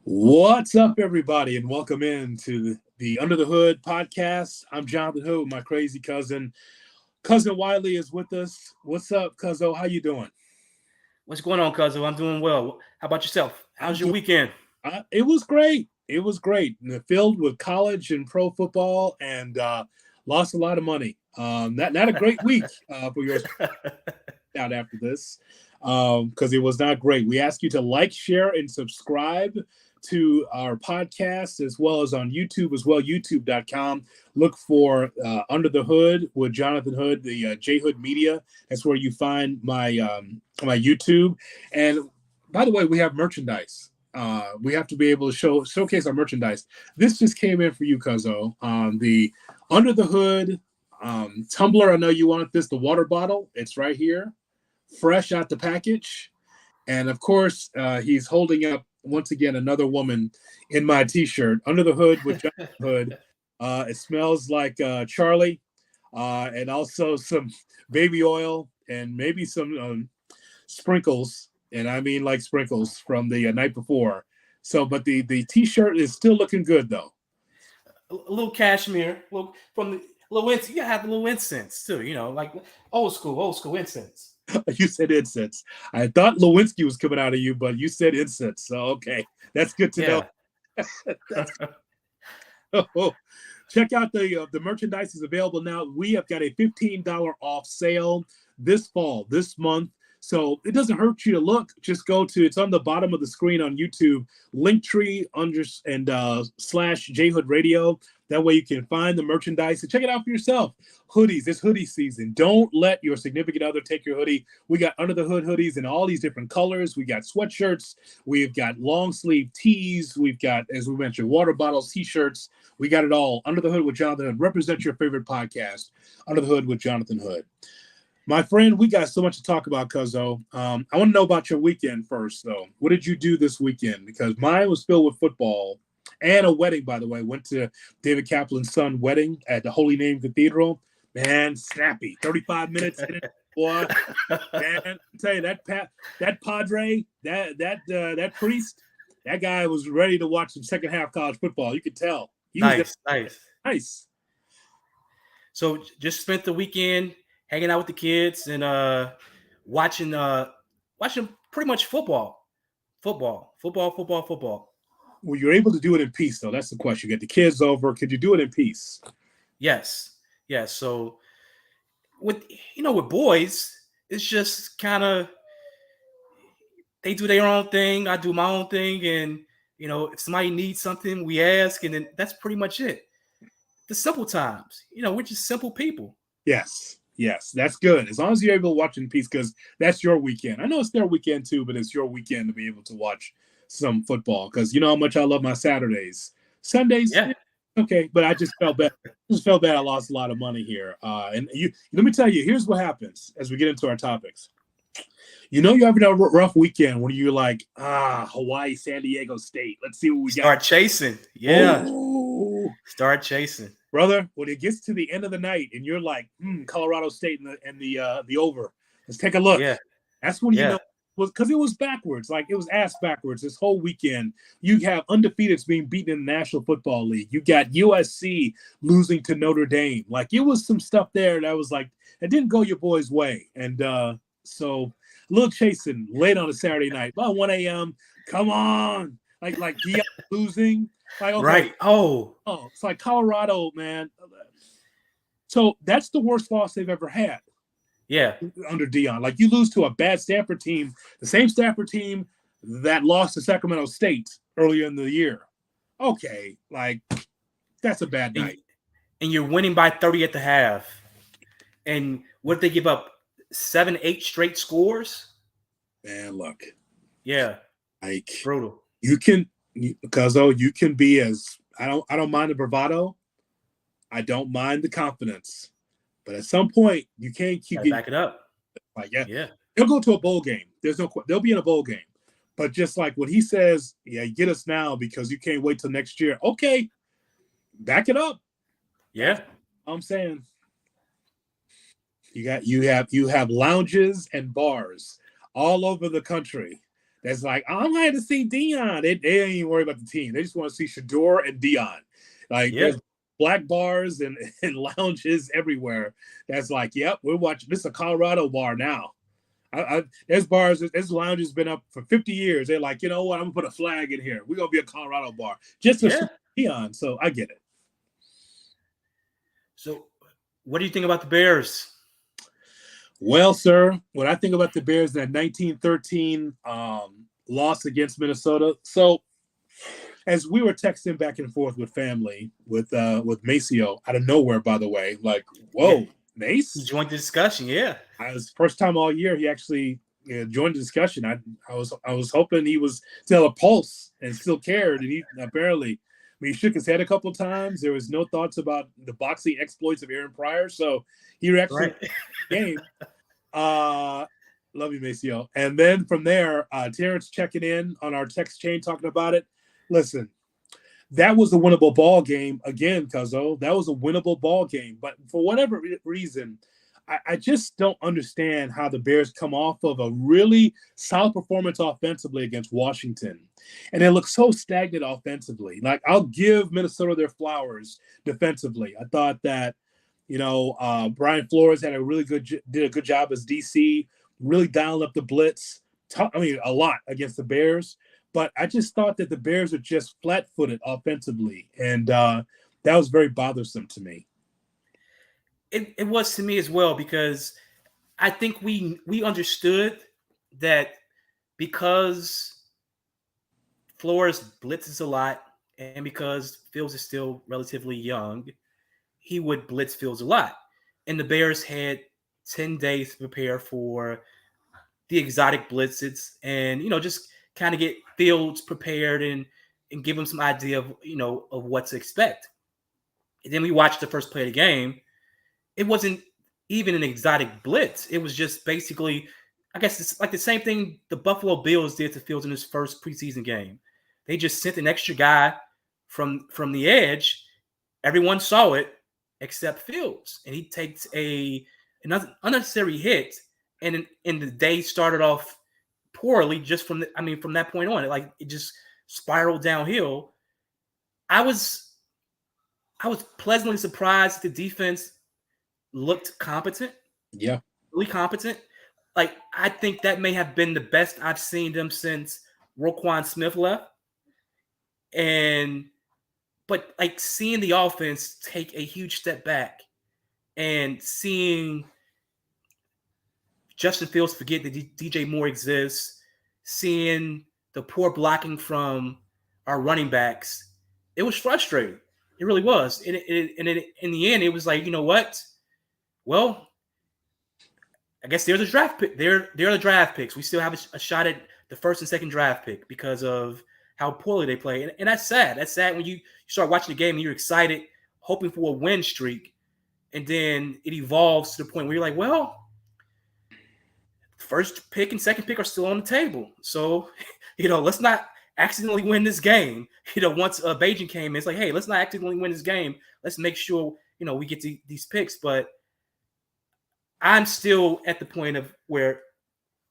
What's up, everybody, and welcome in to the Under the Hood podcast. I'm Jonathan Hood, my crazy cousin. Cousin Wiley is with us. What's up, Cuzzo? How you doing? What's going on, Cuzzo? I'm doing well. How about yourself? I'm How's your doing. weekend? It was great. It was great. Filled with college and pro football, and lost a lot of money. Not a great week for yours out after this because it was not great. We ask you to like, share, and subscribe to our podcast as well as on YouTube as well, youtube.com. Look for Under the Hood with Jonathan Hood, the J Hood Media. That's where you find my YouTube. And by the way, we have merchandise. We have to be able to showcase our merchandise. This just came in for you, Cuzzo. The Under the Hood tumbler. I know you wanted this. The water bottle. It's right here, fresh out the package. And of course, he's holding up once again another woman in my T-shirt. Under the Hood with Jonathan Hood. It smells like Charlie, and also some baby oil and maybe some sprinkles. And I mean like sprinkles from the night before. So, but the T-shirt is still looking good though. A little cashmere, from the little incense. You gotta have a little incense too. Like old school incense. You said incense. I thought Lewinsky was coming out of you, but you said incense. So okay, that's good to know. Yeah. Oh, check out the merchandise is available now. We have got a $15 off sale this fall, this month. So it doesn't hurt you to look. Just go to it's on the bottom of the screen on YouTube, Linktree under and slash JHood Radio. That way you can find the merchandise and check it out for yourself. Hoodies, it's hoodie season. Don't let your significant other take your hoodie. We got Under the Hood hoodies in all these different colors. We got sweatshirts. We've got long sleeve tees. We've got, as we mentioned, water bottles, T-shirts. We got it all. Under the Hood with Jonathan Hood. Represent your favorite podcast. Under the Hood with Jonathan Hood. My friend, we got so much to talk about, Cuzzo. I want to know about your weekend first, though. What did you do this weekend? Because mine was filled with football and a wedding, by the way. Went to David Kaplan's son's wedding at the Holy Name Cathedral. Man, snappy. 35 minutes in it, boy. Man, I tell you, that padre, that priest, that guy was ready to watch some second half college football. You could tell. Nice. Nice. So just spent the weekend hanging out with the kids and watching pretty much football. Well, you're able to do it in peace, though. That's the question. Get the kids over. Could you do it in peace? Yes. So with boys, it's just kind of they do their own thing, I do my own thing, and if somebody needs something, we ask, and then that's pretty much it. The simple times, we're just simple people. Yes, that's good. As long as you're able to watch in peace, because that's your weekend. I know it's their weekend too, but it's your weekend to be able to watch some football. Because you know how much I love my Saturdays. Sundays, Yeah. Okay, but I just felt bad. I lost a lot of money here. And let me tell you, here's what happens as we get into our topics. You're having a rough weekend when you're like, Hawaii, San Diego State. Let's see what we got. Start chasing. Yeah. Oh. Start chasing. Brother, when it gets to the end of the night and you're like, Colorado State and the over. Let's take a look. Yeah. That's when you know. Because it was backwards, like it was ass backwards this whole weekend. You have undefeateds being beaten in the National Football League. You got USC losing to Notre Dame. Like it was some stuff there that was like it didn't go your boy's way. And so a little chasing late on a Saturday night, about 1 a.m. Come on, like Dion losing, like okay. Right? Oh, it's like Colorado, man. So that's the worst loss they've ever had. Yeah. Under Dion. Like you lose to a bad Stanford team, the same Stanford team that lost to Sacramento State earlier in the year. Okay, like that's a bad night. And you're winning by 30 at the half. And what they give up? 7-8 straight scores? Man, look. Yeah. Like brutal. You can be as I don't mind the bravado. I don't mind the confidence. But at some point, you can't keep getting back it up. Like, yeah, they'll go to a bowl game. They'll be in a bowl game. But just like when he says, "Yeah, get us now because you can't wait till next year." Okay, back it up. Yeah, I'm saying you have lounges and bars all over the country that's like, I'm glad to see Dion. They ain't even worried about the team. They just want to see Shador and Dion. Like Yeah. there's black bars and, and lounges everywhere. That's like, yep, we're watching. This is a Colorado bar now. There's bars, there's lounges been up for 50 years. They're like, you know what? I'm gonna put a flag in here. We're gonna be a Colorado bar just to Yeah. see Dion. So I get it. So, what do you think about the Bears? Well, sir, when I think about the Bears, that 1913 loss against Minnesota. So, as we were texting back and forth with family, with Maceo out of nowhere, by the way, like, Yeah, whoa, he Mace! joined the discussion. Yeah, I was first time all year he actually joined the discussion. I was hoping he was still a pulse and still cared, and he apparently. I mean, he shook his head a couple of times. There was no thoughts about the boxing exploits of Aaron Pryor, so he actually right. game. Love you, Maceo. And then from there, Terrence checking in on our text chain talking about it. Listen, that was a winnable ball game again, Cuzzo. That was a winnable ball game. But for whatever reason, I just don't understand how the Bears come off of a really solid performance offensively against Washington. And they look so stagnant offensively. Like, I'll give Minnesota their flowers defensively. I thought that, Brian Flores did a good job as DC, really dialing up the blitz. A lot against the Bears. But I just thought that the Bears are just flat-footed offensively. And that was very bothersome to me. It was to me as well, because I think we understood that because Flores blitzes a lot and because Fields is still relatively young, he would blitz Fields a lot. And the Bears had 10 days to prepare for the exotic blitzes and, just kind of get Fields prepared and give him some idea of, of what to expect. And then we watched the first play of the game. It wasn't even an exotic blitz. It was just basically, I guess it's like the same thing the Buffalo Bills did to Fields in his first preseason game. They just sent an extra guy from the edge. Everyone saw it except Fields, and he takes an unnecessary hit, and the day started off poorly just from that point on. It just spiraled downhill. I was pleasantly surprised the defense looked competent. Yeah. Really competent. Like, I think that may have been the best I've seen them since Roquan Smith left. But like, seeing the offense take a huge step back and seeing Justin Fields forget that DJ Moore exists, seeing the poor blocking from our running backs, it was frustrating. It really was. And in the end, it was like, you know what? Well, I guess there's a draft pick. They're the draft picks. We still have a shot at the first and second draft pick because of how poorly they play. And that's sad. That's sad when you start watching the game and you're excited, hoping for a win streak. And then it evolves to the point where you're like, well, first pick and second pick are still on the table. So, let's not accidentally win this game. Once Bajan came in, it's like, hey, let's not accidentally win this game. Let's make sure, we get to these picks. But I'm still at the point of where,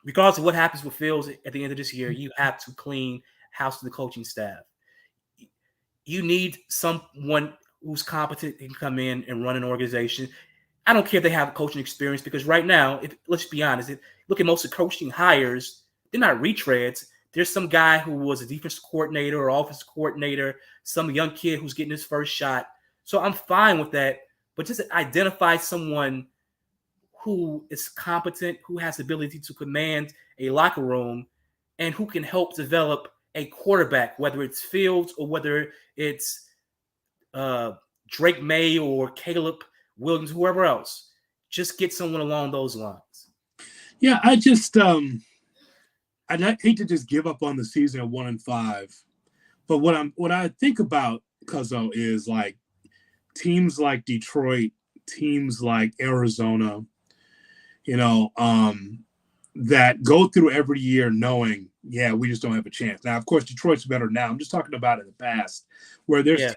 regardless of what happens with Fields at the end of this year, you have to clean house to the coaching staff. You need someone who's competent and can come in and run an organization. I don't care if they have coaching experience, because right now, let's be honest, look at most of the coaching hires, they're not retreads. There's some guy who was a defensive coordinator or offensive coordinator, some young kid who's getting his first shot. So I'm fine with that, but just identify someone who is competent, who has the ability to command a locker room, and who can help develop a quarterback, whether it's Fields or whether it's Drake May or Caleb Williams, whoever else. Just get someone along those lines. Yeah, I just I'd hate to just give up on the season at 1-5, but what I think about, Cuzzo, is like teams like Detroit, teams like Arizona, that go through every year knowing, yeah, we just don't have a chance. Now, of course, Detroit's better now. I'm just talking about in the past, where there's,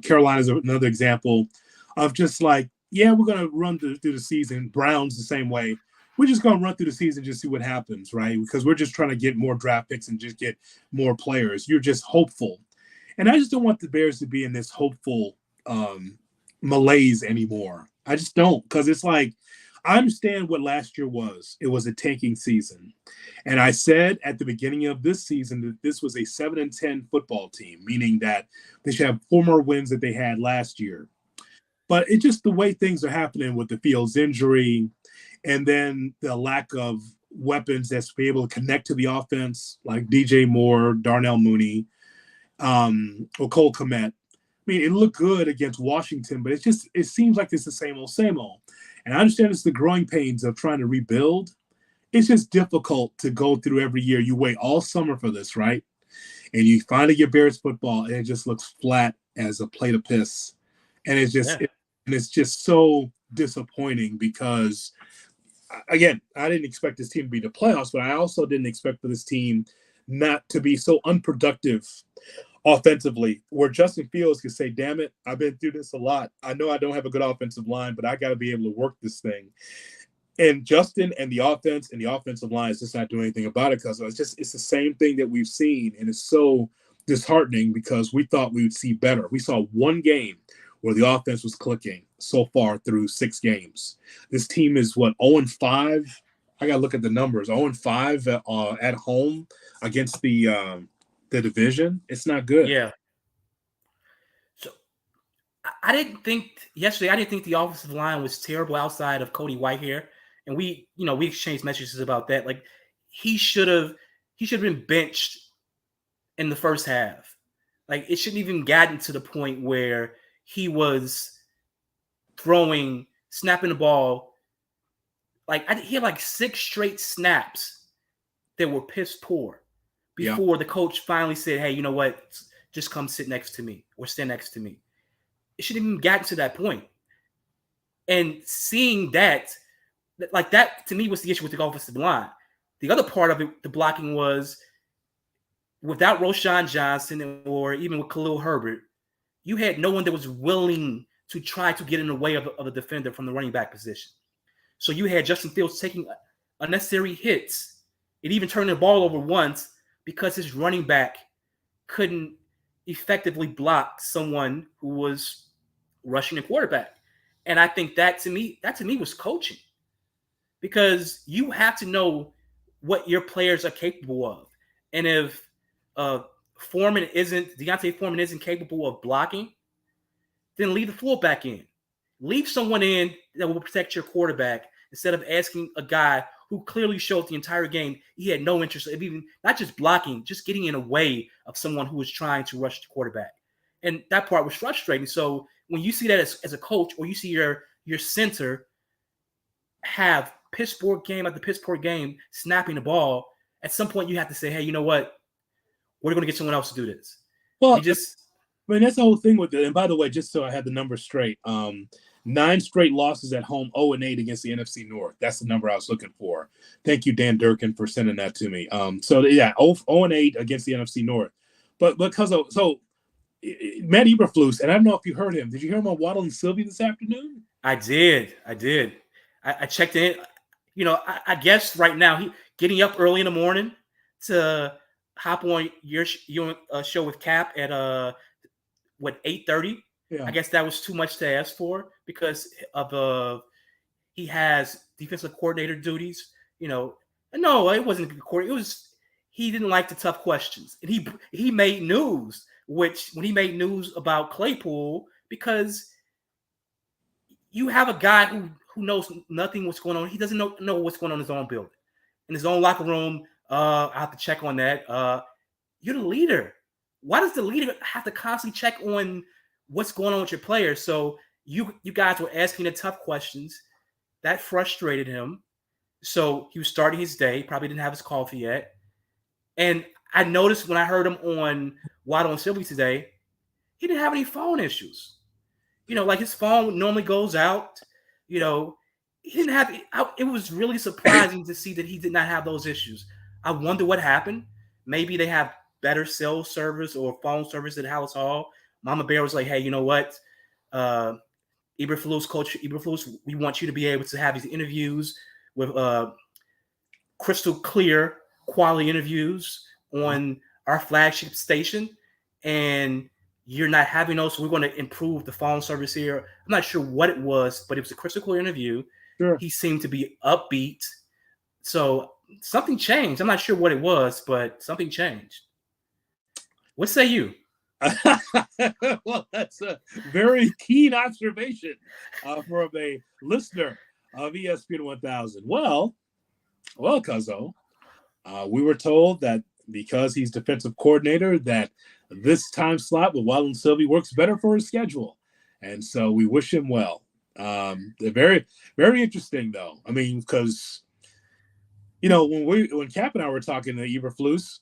Carolina's another example of just like, yeah, we're going to run through the season. Browns the same way. we're just going to run through the season, just see what happens, right? Because we're just trying to get more draft picks and just get more players. You're just hopeful. And I just don't want the Bears to be in this hopeful malaise anymore. I just don't, because it's like, I understand what last year was. It was a tanking season. And I said at the beginning of this season that this was a 7-10 football team, meaning that they should have 4 more wins that they had last year. But it's just the way things are happening with the Fields injury and then the lack of weapons that's be able to connect to the offense, like DJ Moore, Darnell Mooney, or Cole Kmet. I mean, it looked good against Washington, but it seems like it's the same old, same old. And I understand it's the growing pains of trying to rebuild. It's just difficult to go through every year. You wait all summer for this, right? And you finally get Bears football, and it just looks flat as a plate of piss. And it's just so disappointing because, again, I didn't expect this team to be the playoffs, but I also didn't expect for this team not to be so unproductive offensively, where Justin Fields could say, damn it, I've been through this a lot. I know I don't have a good offensive line, but I got to be able to work this thing. And Justin and the offense and the offensive line is just not doing anything about it because it's the same thing that we've seen. And it's so disheartening because we thought we would see better. We saw one game where the offense was clicking so far through 6 games. This team is 0-5. I got to look at the numbers. 0-5 at home against the division. It's not good. Yeah. So I didn't think the offensive line was terrible outside of Cody Whitehair. And we exchanged messages about that. Like he should have been benched in the first half. Like it shouldn't even gotten to the point where he was snapping the ball. Like he had like 6 straight snaps that were piss poor before the coach finally said, hey, you know what? Just come sit next to me or stand next to me. It shouldn't even gotten to that point. And seeing that, like that to me was the issue with the offensive line. The other part of it, the blocking, was without Roshan Johnson or even with Khalil Herbert, you had no one that was willing to try to get in the way of a defender from the running back position. So you had Justin Fields taking unnecessary hits and even turning the ball over once because his running back couldn't effectively block someone who was rushing the quarterback. And I think that to me was coaching, because you have to know what your players are capable of. And if Deontay Foreman isn't capable of blocking, then leave the fullback in. Leave someone in that will protect your quarterback instead of asking a guy who clearly showed the entire game he had no interest in even not just blocking, just getting in the way of someone who was trying to rush the quarterback. And that part was frustrating. So when you see that as a coach, or you see your center have piss poor game after piss poor game snapping the ball, at some point you have to say, hey, you know what? We're going to get someone else to do this. Well, I mean, that's the whole thing with it. And by the way, just so I had the numbers straight, 9 straight losses at home, 0-8 against the NFC North. That's the number I was looking for. Thank you, Dan Durkin, for sending that to me. 0-8 against the NFC North. But because of Matt Eberflus, and I don't know if you heard him. Did you hear him on Waddle and Sylvie this afternoon? I did. I checked in. I guess right now he getting up early in the morning to hop on your show with Cap at 8:30. Yeah. I guess that was too much to ask for because of he has defensive coordinator duties. No, it wasn't a coordinator. It was he didn't like the tough questions, and he made news. Which when he made news about Claypool, because you have a guy who knows nothing what's going on. He doesn't know what's going on in his own building, in his own locker room. I have to check on that. You're the leader. Why does the leader have to constantly check on what's going on with your players? So you guys were asking the tough questions. That frustrated him. So he was starting his day. Probably didn't have his coffee yet. And I noticed when I heard him on Waddle and Sylvie today, he didn't have any phone issues. Like his phone normally goes out. He didn't have it. It was really surprising to see that he did not have those issues. I wonder what happened. Maybe they have better cell service or phone service at Hallis Hall. Mama Bear was like, hey, you know what? Coach Eberflus, we want you to be able to have these interviews with crystal clear quality interviews on our flagship station, and you're not having those. So we're going to improve the phone service here. I'm not sure what it was, but it was a crystal clear interview. Sure. He seemed to be upbeat. So something changed. I'm not sure what it was, but something changed. What say you? Well, that's a very keen observation from a listener of ESPN 1000. Well, Cuzzo, we were told that because he's defensive coordinator, that this time slot with Wiley and Sylvie works better for his schedule, and so we wish him well. They're very, very interesting, though. I mean, because when Cap and I were talking to Eberflus,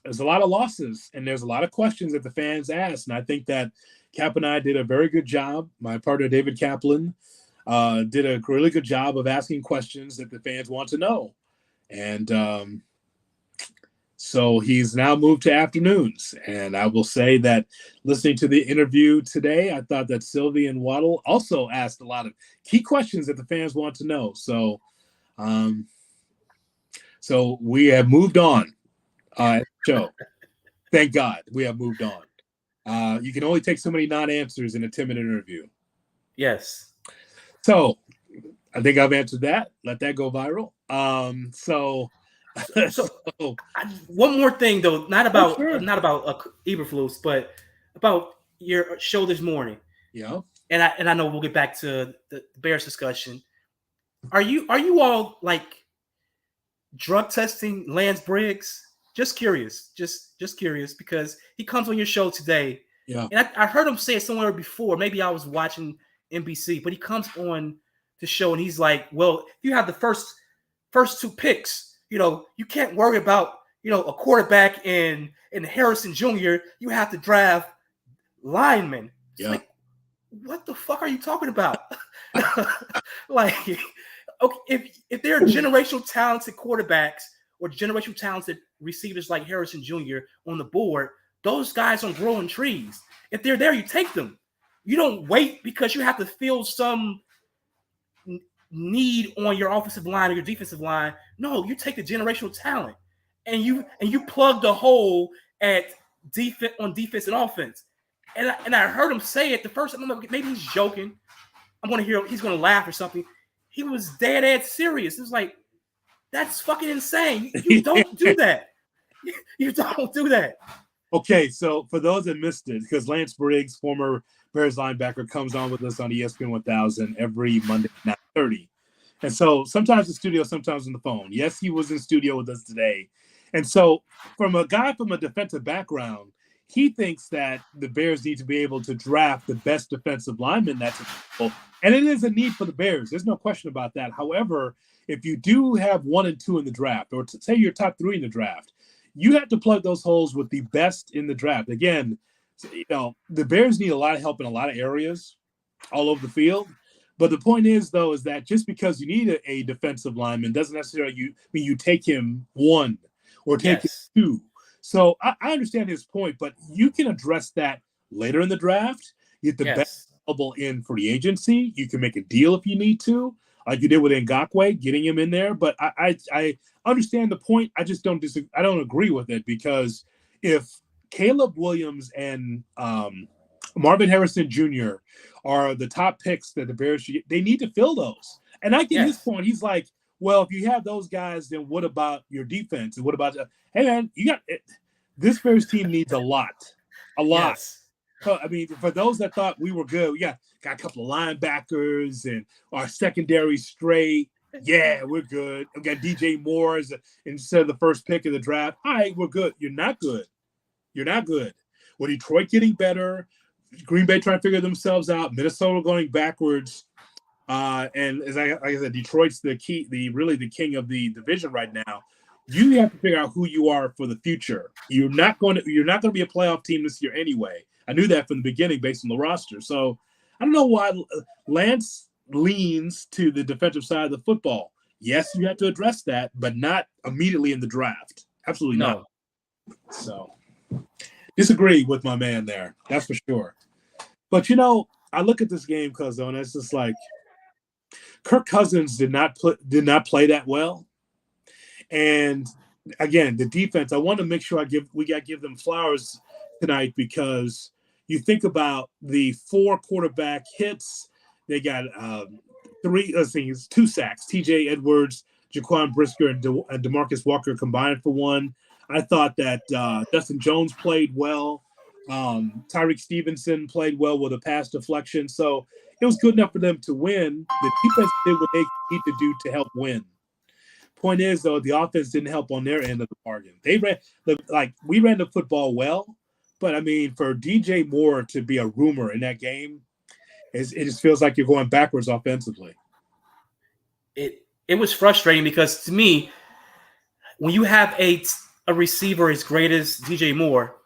there's a lot of losses and there's a lot of questions that the fans ask, and I think that Cap and I did a very good job. My partner David Kaplan did a really good job of asking questions that the fans want to know, and so he's now moved to afternoons. And I will say that listening to the interview today, I thought that Sylvie and Waddle also asked a lot of key questions that the fans want to know. So, so we have moved on. Show. Thank God we have moved on. You can only take so many non-answers in a 10-minute interview. Yes. So I think I've answered that. Let that go viral. So one more thing though, not about Eberflus, but about your show this morning. Yeah. And I know we'll get back to the Bears discussion. Are you all like drug testing Lance Briggs? Just curious, just curious, because he comes on your show today. Yeah. And I heard him say it somewhere before. Maybe I was watching NBC, but he comes on the show and he's like, well, if you have the first two picks, you can't worry about, a quarterback in Harrison Jr. You have to draft linemen. Yeah. Like, what the fuck are you talking about? Like, okay, if there are generational talented quarterbacks or generational talented receivers like Harrison Jr. on the board, those guys don't grow in trees. If they're there, you take them. You don't wait because you have to fill some need on your offensive line or your defensive line. No, you take the generational talent and you plug the hole at defense and offense. And I heard him say it the first time. Maybe he's joking. I'm going to hear he's going to laugh or something. He was dead serious. It was like, that's fucking insane. You don't do that. You don't do that. Okay, so for those that missed it, because Lance Briggs, former Bears linebacker, comes on with us on ESPN 1000 every Monday at 9:30. And so sometimes in studio, sometimes on the phone. Yes, he was in studio with us today. And so from a guy from a defensive background, he thinks that the Bears need to be able to draft the best defensive lineman that's available. And it is a need for the Bears. There's no question about that. However, if you do have 1 and 2 in the draft, or say your top 3 in the draft, you have to plug those holes with the best in the draft. Again, the Bears need a lot of help in a lot of areas all over the field. But the point is, though, is that just because you need a defensive lineman doesn't necessarily mean you take him 1 or take him 2. So I understand his point, but you can address that later in the draft. You get the best available in free agency. You can make a deal if you need to, like you did with Ngakoue, getting him in there. But I understand the point. I just don't disagree. I don't agree with it, because if Caleb Williams and Marvin Harrison Jr. are the top picks that the Bears should get, they need to fill those. And I get his point. He's like, well, if you have those guys, then what about your defense? And what about hey man, you got this Bears team needs a lot. Yes. I mean, for those that thought we were good, we got a couple of linebackers and our secondary straight. Yeah, we're good. We got DJ Moore instead of the first pick of the draft. All right, we're good. You're not good. You're not good. Well, Detroit getting better. Green Bay trying to figure themselves out. Minnesota going backwards. And as like I said, Detroit's the king of the division right now. You have to figure out who you are for the future. You're not going to be a playoff team this year anyway. I knew that from the beginning based on the roster. So I don't know why Lance leans to the defensive side of the football. Yes, you have to address that, but not immediately in the draft. Absolutely not. So disagree with my man there. That's for sure. But I look at this game, Cuzzo, and it's just like, Kirk Cousins did not play that well. And again, the defense, I want to make sure we got to give them flowers tonight, because you think about the 4 quarterback hits. They got 2 sacks. TJ Edwards, Jaquan Brisker, and DeMarcus Walker combined for 1. I thought that Justin Jones played well. Tyreek Stevenson played well with a pass deflection. So it was good enough for them to win. The defense did what they need to do to help win. Point is, though, the offense didn't help on their end of the bargain. We ran the football well, but I mean, for DJ Moore to be a rumor in that game, it just feels like you're going backwards offensively. It was frustrating, because to me, when you have a receiver as great as DJ Moore,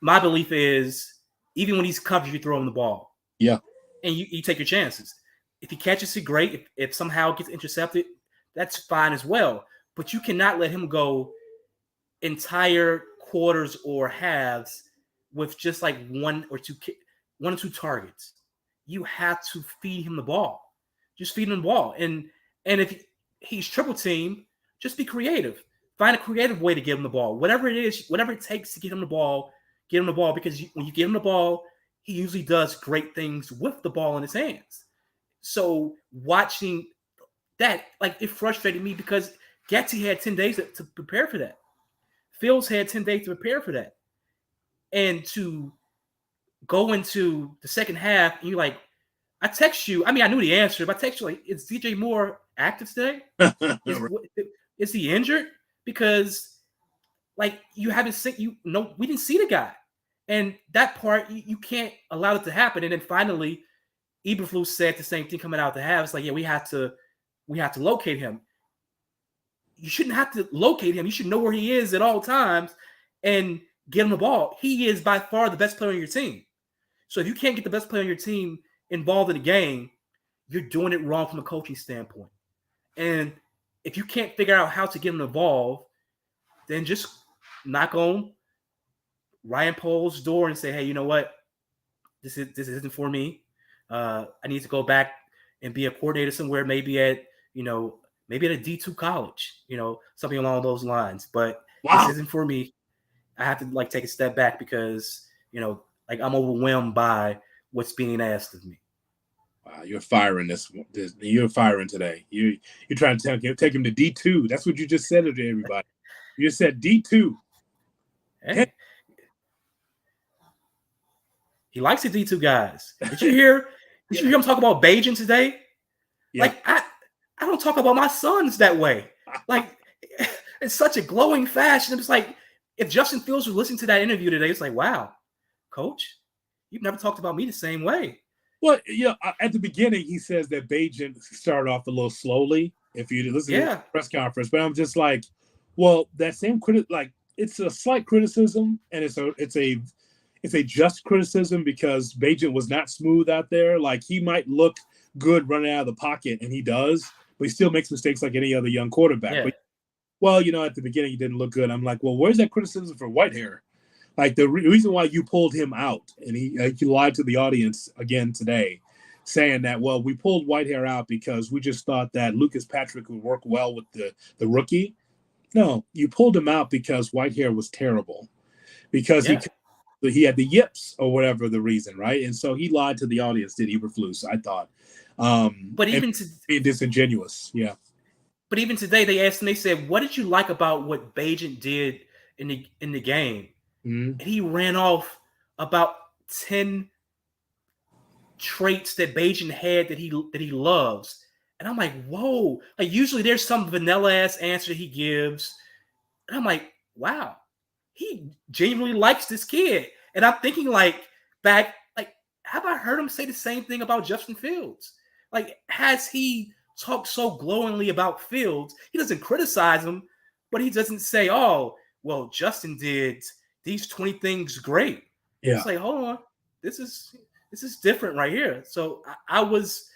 my belief is even when he's covered, you throw him the ball. Yeah. And you take your chances. If he catches it, great. If somehow it gets intercepted, that's fine as well. But you cannot let him go entire quarters or halves with just like one or two targets. You have to feed him the ball. Just feed him the ball. And if he's triple team, just be creative. Find a creative way to give him the ball. Whatever it is, whatever it takes to get him the ball, because when you give him the ball, he usually does great things with the ball in his hands. So watching that, it frustrated me, because Getsy had 10 days to prepare for that. Fields had 10 days to prepare for that. And to go into the second half, and you're like, I text you. I mean, I knew the answer, but I text you, like, is DJ Moore active today? Is he injured? Because, you haven't seen, we didn't see the guy. And that part, you can't allow it to happen. And then finally, Eberflus said the same thing coming out the half. It's like, yeah, we have to locate him. You shouldn't have to locate him. You should know where he is at all times and get him the ball. He is by far the best player on your team. So if you can't get the best player on your team involved in the game, you're doing it wrong from a coaching standpoint. And if you can't figure out how to get him involved, then just knock on Ryan Poles' door and say, hey, you know what? This isn't for me. I need to go back and be a coordinator somewhere, maybe at a D2 college, something along those lines. But This isn't for me. I have to take a step back, because, I'm overwhelmed by what's being asked of me. Wow, you're firing you're firing today. You're trying to take him to D2. That's what you just said to everybody. You just said D2. Hey. He likes the D2 guys. Did you hear him talk about Bajan today? Yeah. I don't talk about my sons that way. It's such a glowing fashion. It's like, if Justin Fields was listening to that interview today, it's like, wow, coach, you've never talked about me the same way. Well, at the beginning, he says that Bajan started off a little slowly, if you listen to the press conference. But I'm just like, well, that same it's a slight criticism, and it's a just criticism, because Bajan was not smooth out there. He might look good running out of the pocket, and he does, but he still makes mistakes like any other young quarterback. Yeah. But, at the beginning, he didn't look good. I'm like, well, where's that criticism for Whitehair? The reason why you pulled him out, and he lied to the audience again today, saying that, well, we pulled Whitehair out because we just thought that Lucas Patrick would work well with the rookie. No, you pulled him out because Whitehair was terrible, because he had the yips or whatever the reason, right? And so he lied to the audience, did Eberflus, I thought. But even being disingenuous, yeah. But even today, they asked him, they said, what did you like about what Bajan did in the game? Mm-hmm. And he ran off about 10 traits that Bajan had that he loves. And I'm like, whoa. Usually there's some vanilla ass answer he gives. And I'm like, wow, he genuinely likes this kid. And I'm thinking back, have I heard him say the same thing about Justin Fields? Has he talked so glowingly about Fields? He doesn't criticize him, but he doesn't say, oh, well, Justin did these 20 things great. Yeah. It's like, hold on. This is different right here. So I was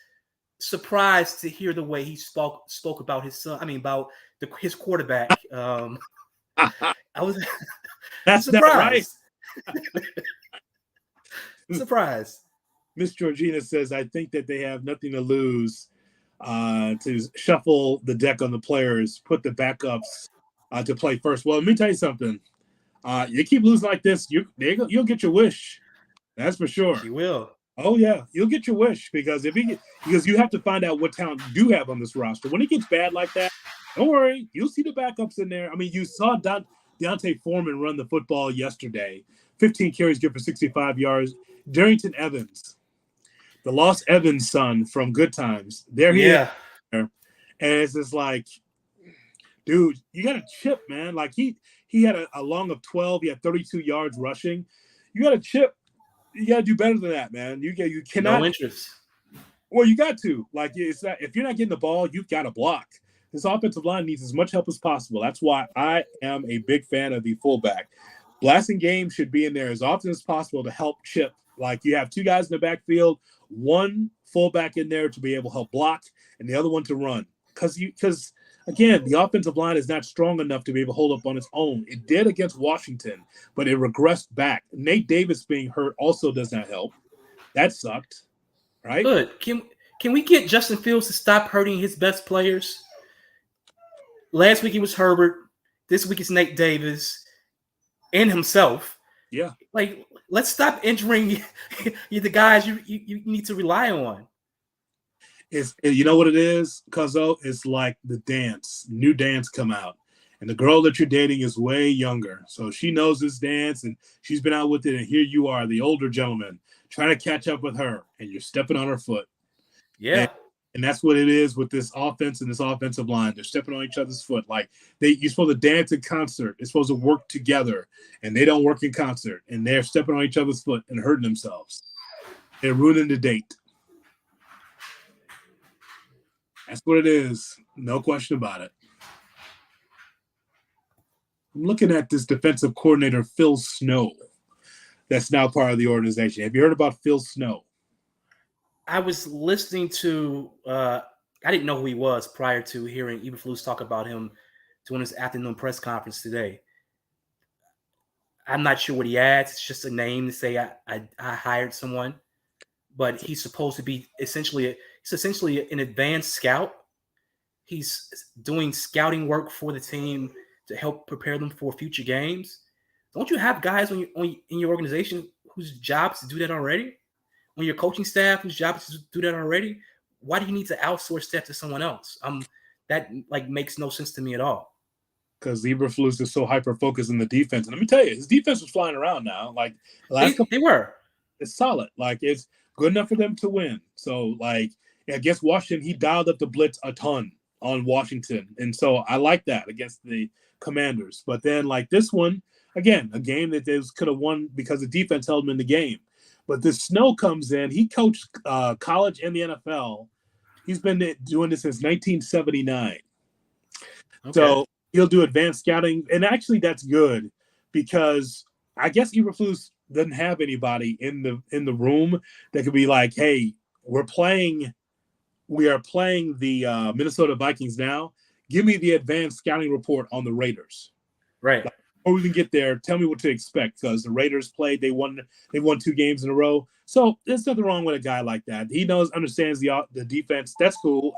surprised to hear the way he spoke about his son. I mean, about his quarterback. I was That's surprised. Not right. Surprised. Miss Georgina says, I think that they have nothing to lose to shuffle the deck on the players, put the backups to play first. Well, let me tell you something. You keep losing like this, you'll get your wish. That's for sure. She will. Oh yeah, you'll get your wish because because you have to find out what talent you do have on this roster. When it gets bad like that, don't worry, you'll see the backups in there. I mean, you saw Deontay Foreman run the football yesterday, 15 carries, good for 65 yards. Darrington Evans, the Lost Evans son from Good Times, there he is. And it's just like, dude, you got to chip, man. Like he had a long of 12, he had 32 yards rushing. You got to chip. You got to do better than that, man. You cannot. No interest. Well, you got to. Like, it's not, if you're not getting the ball, you've got to block. This offensive line needs as much help as possible. That's why I am a big fan of the fullback. Blasting game should be in there as often as possible to help chip. Like, you have two guys in the backfield, one fullback in there to be able to help block, and the other one to run. Because again, the offensive line is not strong enough to be able to hold up on its own. It did against Washington, but it regressed back. Nate Davis being hurt also does not help. That sucked, right? Good. Can we get Justin Fields to stop hurting his best players? Last week it was Herbert. This week it's Nate Davis and himself. Yeah. Like, let's stop injuring the guys you need to rely on. You know what it is, Cuzzo? It's like the new dance come out. And the girl that you're dating is way younger. So she knows this dance and she's been out with it. And here you are, the older gentleman, trying to catch up with her. And you're stepping on her foot. Yeah. And that's what it is with this offense and this offensive line. They're stepping on each other's foot. Like you're supposed to dance in concert. It's supposed to work together. And they don't work in concert. And they're stepping on each other's foot and hurting themselves. They're ruining the date. That's what it is. No question about it. I'm looking at this defensive coordinator, Phil Snow, that's now part of the organization. Have you heard about Phil Snow? I was listening to I didn't know who he was prior to hearing Eberflus talk about him during his afternoon press conference today. I'm not sure what he adds. It's just a name to say I hired someone. But he's supposed to be essentially an advanced scout. He's doing scouting work for the team to help prepare them for future games. Don't you have guys in your organization whose job is to do that already? On your coaching staff whose job is to do that already? Why do you need to outsource that to someone else? That makes no sense to me at all. Because Eberflus is so hyper focused on the defense. And let me tell you, his defense was flying around now. Like they were. It's solid. Like it's good enough for them to win. So against Washington, he dialed up the blitz a ton on Washington. And so I like that against the Commanders. But then this one, again, a game that they could have won because the defense held them in the game. But this Snow comes in. He coached college and the NFL. He's been doing this since 1979. Okay. So he'll do advanced scouting. And actually that's good because I guess Eberflus doesn't have anybody in the room that could be like, hey, we are playing the Minnesota Vikings now. Give me the advanced scouting report on the Raiders. Right. Before we can get there, tell me what to expect because the Raiders played. They won 2 games in a row. So there's nothing wrong with a guy like that. He understands the defense. That's cool.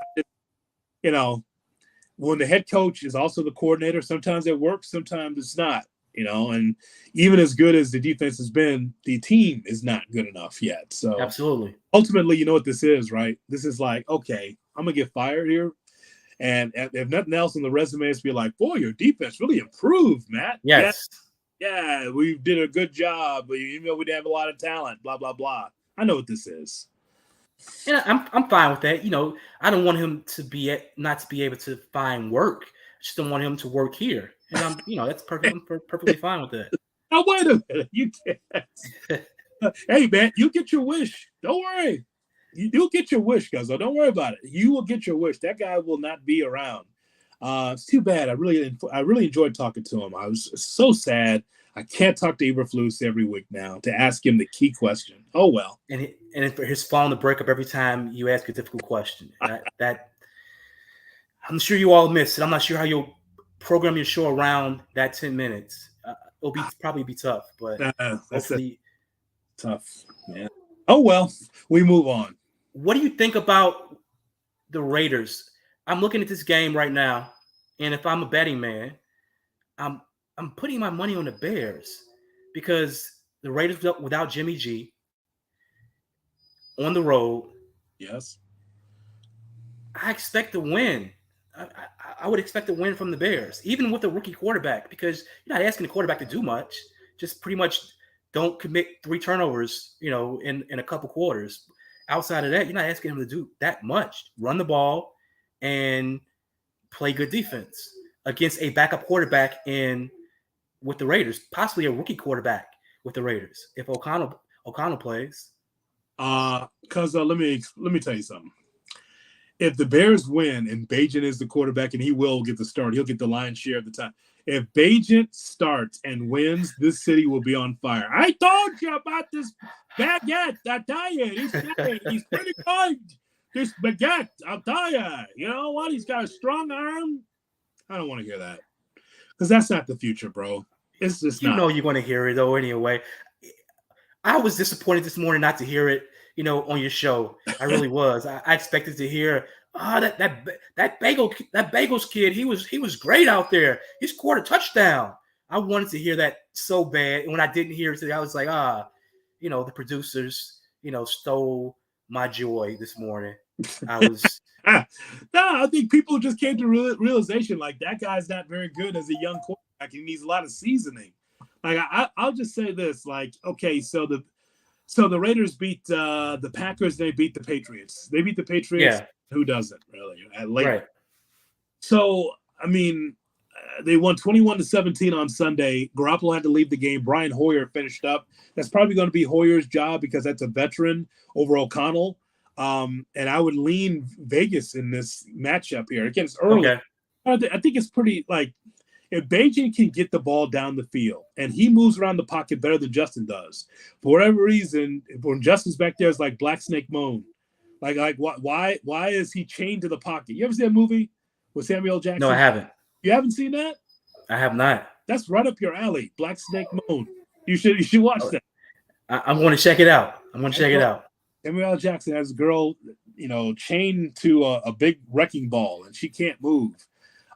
When the head coach is also the coordinator, sometimes it works, sometimes it's not. And even as good as the defense has been, the team is not good enough yet. So absolutely. Ultimately, you know what this is, right? This is like, okay, I'm going to get fired here. And if nothing else on the resume is be like, boy, your defense really improved, Matt. Yes. Yeah, we did a good job, even though we didn't have a lot of talent, blah, blah, blah. I know what this is. And I'm fine with that. I don't want him to not to be able to find work. I just don't want him to work here. And that's perfect. I'm perfectly fine with that. Now wait a minute, you can't. Hey man, you get your wish. Don't worry, you'll get your wish, guys. So don't worry about it. You will get your wish. That guy will not be around. It's too bad. I really enjoyed talking to him. I was so sad. I can't talk to Eberflus every week now to ask him the key question. Oh well. And for his phone to break up every time you ask a difficult question. That I'm sure you all miss it. I'm not sure how you'll program your show around that 10 minutes. It'll probably be tough, but hopefully tough. Yeah. Oh well, we move on. What do you think about the Raiders. I'm looking at this game right now, and if I'm a betting man, I'm I'm putting my money on the Bears because the Raiders without Jimmy G on the road, Yes. I expect to win. I would expect a win from the Bears, even with a rookie quarterback, because you're not asking the quarterback to do much. Just pretty much don't commit 3 turnovers, in a couple quarters. Outside of that, you're not asking him to do that much. Run the ball and play good defense against a backup quarterback in with the Raiders, possibly a rookie quarterback with the Raiders if O'Connell plays. Because let me tell you something. If the Bears win and Bajan is the quarterback and he will get the start, he'll get the lion's share of the time. If Bajan starts and wins, this city will be on fire. I told you about this baguette. I tell you, he's pretty good. This baguette, I'll tell you. You know what? He's got a strong arm. I don't want to hear that because that's not the future, bro. It's just not. You know you're going to hear it though anyway. I was disappointed this morning not to hear it, on your show. I really was. I expected to hear, that Bagels kid, he was great out there. He scored a touchdown. I wanted to hear that so bad. And when I didn't hear it, I was like, the producers, stole my joy this morning. I was No, I think people just came to realization like that guy's not very good as a young quarterback. He needs a lot of seasoning. Like I'll just say this, like, okay, so the Raiders beat the Packers, they beat the Patriots. They beat the Patriots. Yeah. Who doesn't really? Right. So I mean, they won 21-17 on Sunday. Garoppolo had to leave the game. Brian Hoyer finished up. That's probably going to be Hoyer's job because that's a veteran over O'Connell. And I would lean Vegas in this matchup here. Again, it's early. Okay. I think it's pretty like if Bajan can get the ball down the field and he moves around the pocket better than Justin does, for whatever reason, when Justin's back there, it's like Black Snake Moan. Like why is he chained to the pocket? You ever see that movie with Samuel Jackson? No, I haven't. You haven't seen that? I have not. That's right up your alley. Black Snake Moan. You should watch that. I'm going to check it out. Samuel L. Jackson has a girl, chained to a big wrecking ball, and she can't move.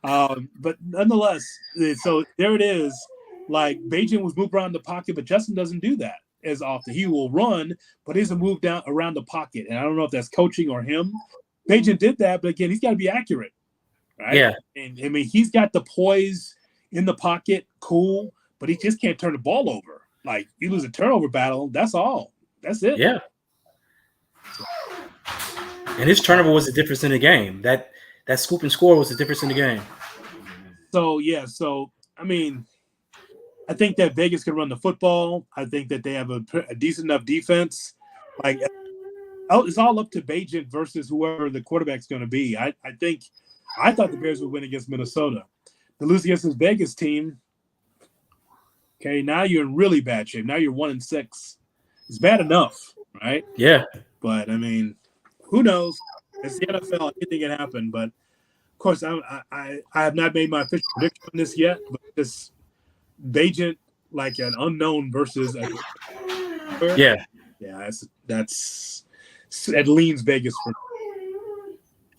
But nonetheless, so there it is. Like Bajan was moved around the pocket, but Justin doesn't do that as often. He will run, but he doesn't move down around the pocket. And I don't know if that's coaching or him. Bajan did that, but again, he's got to be accurate, right? Yeah. And I mean, he's got the poise in the pocket, cool, but he just can't turn the ball over. Like you lose a turnover battle, that's all. That's it. Yeah. And his turnover was the difference in the game. That scoop and score was the difference in the game. So I mean, I think that Vegas can run the football. I think that they have a decent enough defense. Like it's all up to Bajan versus whoever the quarterback's going to be. I thought the Bears would win against Minnesota. To lose against this Vegas team, okay, now you're in really bad shape. Now you're 1-6. It's bad enough, right? Yeah. But I mean, who knows? It's the NFL. Anything can happen. But of course, I have not made my official prediction on this yet. But this Bajan, like an unknown versus Yeah. That's it leans Vegas for.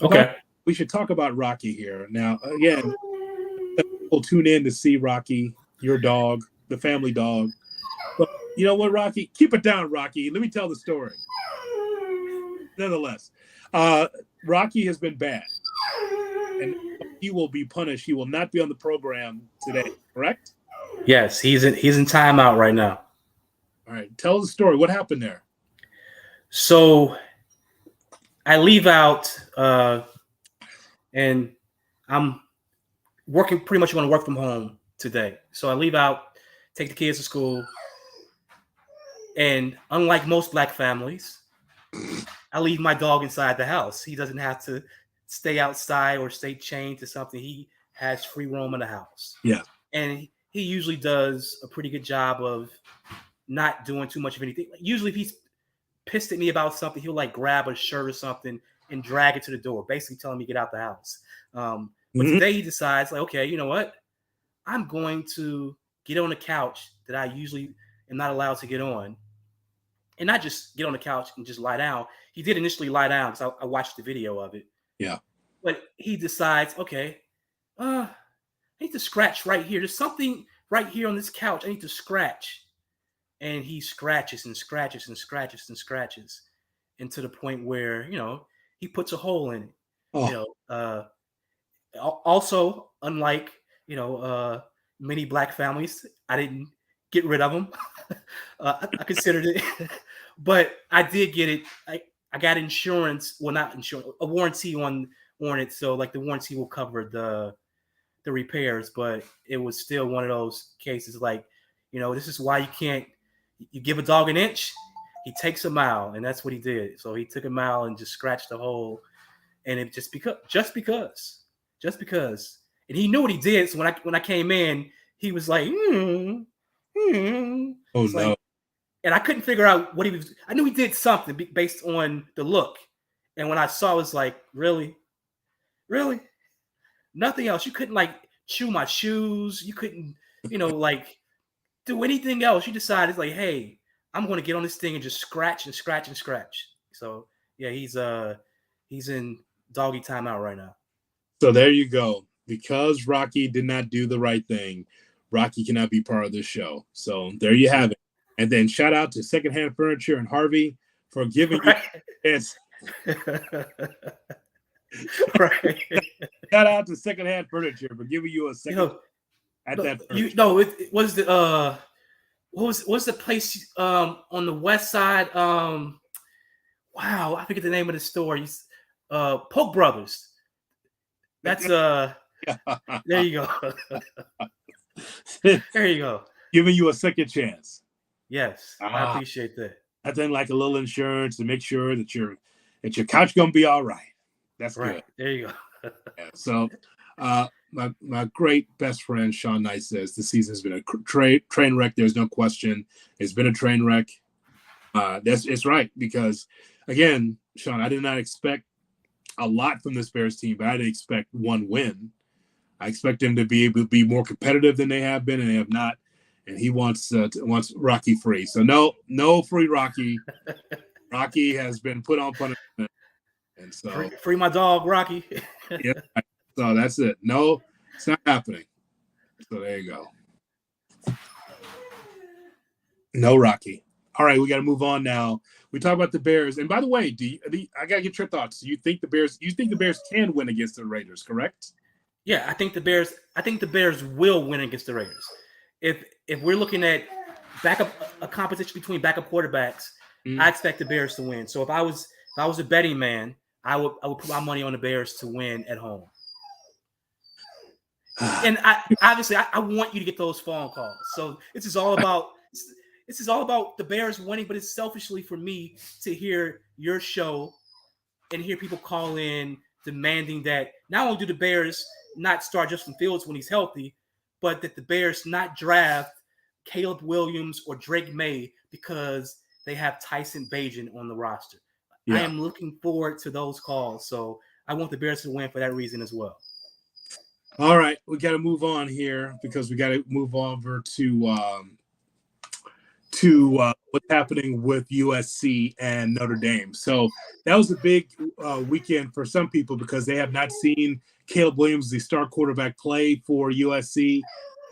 Okay. But we should talk about Rocky here now. Again, people tune in to see Rocky, your dog, the family dog. But you know what, Rocky? Keep it down, Rocky. Let me tell the story. Nonetheless, Rocky has been bad, and he will be punished. He will not be on the program today. Correct? Yes, he's in timeout right now. All right, tell the story. What happened there? So I leave out, and I'm working. Pretty much going to work from home today. So I leave out, take the kids to school, and unlike most Black families, I leave my dog inside the house. He doesn't have to stay outside or stay chained to something. He has free roam in the house. Yeah. And he usually does a pretty good job of not doing too much of anything. Usually if he's pissed at me about something, he'll like grab a shirt or something and drag it to the door, basically telling me to get out the house. But today he decides like, okay, you know what? I'm going to get on the couch that I usually am not allowed to get on. And not just get on the couch and just lie down. He did initially lie down because I watched the video of it. Yeah. But he decides, okay, I need to scratch right here. There's something right here on this couch. I need to scratch. And he scratches and scratches and scratches and scratches, and to the point where, he puts a hole in it. You Oh, know, also, unlike, many black families, I didn't get rid of them. I considered it, but I did get it. I got insurance. Well, not insurance, a warranty on it. So like the warranty will cover the repairs, but it was still one of those cases like, this is why you give a dog an inch, he takes a mile, and that's what he did. So he took a mile and just scratched the hole, and it just because, and he knew what he did. So when I came in, he was like, oh it's no. like, and I couldn't figure out what he was. I knew he did something based on the look, and when I saw, it was like, really, really, nothing else. You couldn't like chew my shoes. You couldn't, like do anything else. You decided like, hey, I'm going to get on this thing and just scratch and scratch and scratch. So yeah, he's in doggy timeout right now. So there you go. Because Rocky did not do the right thing, Rocky cannot be part of this show. So there you have it. And then shout out to Secondhand Furniture and Harvey for giving Right. you chance. Right. Shout out to Secondhand Furniture for giving you a second at that furniture. It was the what's the place on the west side? Wow, I forget the name of the store. Polk Brothers. That's there you go. There you go. Giving you a second chance. Yes, I appreciate that. I think like a little insurance to make sure that your couch gonna be all right. That's right. Good. There you go. Yeah, so my great best friend Sean Knight says this season has been a train wreck. There's no question. It's been a train wreck. It's right, because again, Sean, I did not expect a lot from this Bears team, but I didn't expect one win. I expect them to be able to be more competitive than they have been, and they have not. And he wants Rocky free. So no free Rocky. Rocky has been put on punishment, and so free my dog Rocky. Yeah, so that's it. No, it's not happening. So there you go. No Rocky. All right, we got to move on now. We talk about the Bears, and by the way, I gotta get your thoughts. Do you think the Bears? You think the Bears can win against the Raiders? Correct? Yeah, I think the Bears will win against the Raiders. If we're looking at a competition between backup quarterbacks, I expect the Bears to win. So if I was a betting man, I would put my money on the Bears to win at home. And I want you to get those phone calls. So this is all about the Bears winning, but it's selfishly for me to hear your show and hear people call in demanding that not only do the Bears not start Justin Fields when he's healthy, but that the Bears not draft Caleb Williams or Drake May because they have Tyson Bagent on the roster. Yeah. I am looking forward to those calls. So I want the Bears to win for that reason as well. All right. We got to move on here because we got to move over to what's happening with USC and Notre Dame. So that was a big weekend for some people because they have not seen Caleb Williams, the star quarterback, play for USC.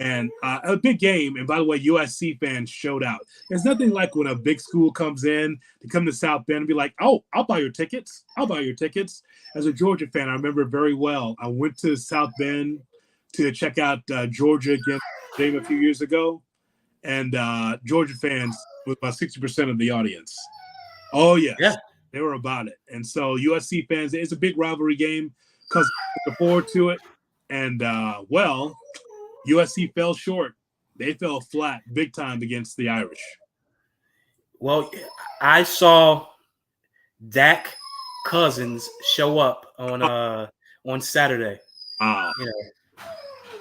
And a big game. And by the way, USC fans showed out. It's nothing like when a big school comes in to come to South Bend and be like, oh, I'll buy your tickets. I'll buy your tickets. As a Georgia fan, I remember very well. I went to South Bend to check out Georgia against Dame a few years ago. And Georgia fans was about 60% of the audience. Oh, yes. Yeah. They were about it. And so USC fans, it's a big rivalry game because looking forward to it. And, USC fell short. They fell flat big time against the Irish. Well, I saw Dak Cousins show up on Saturday.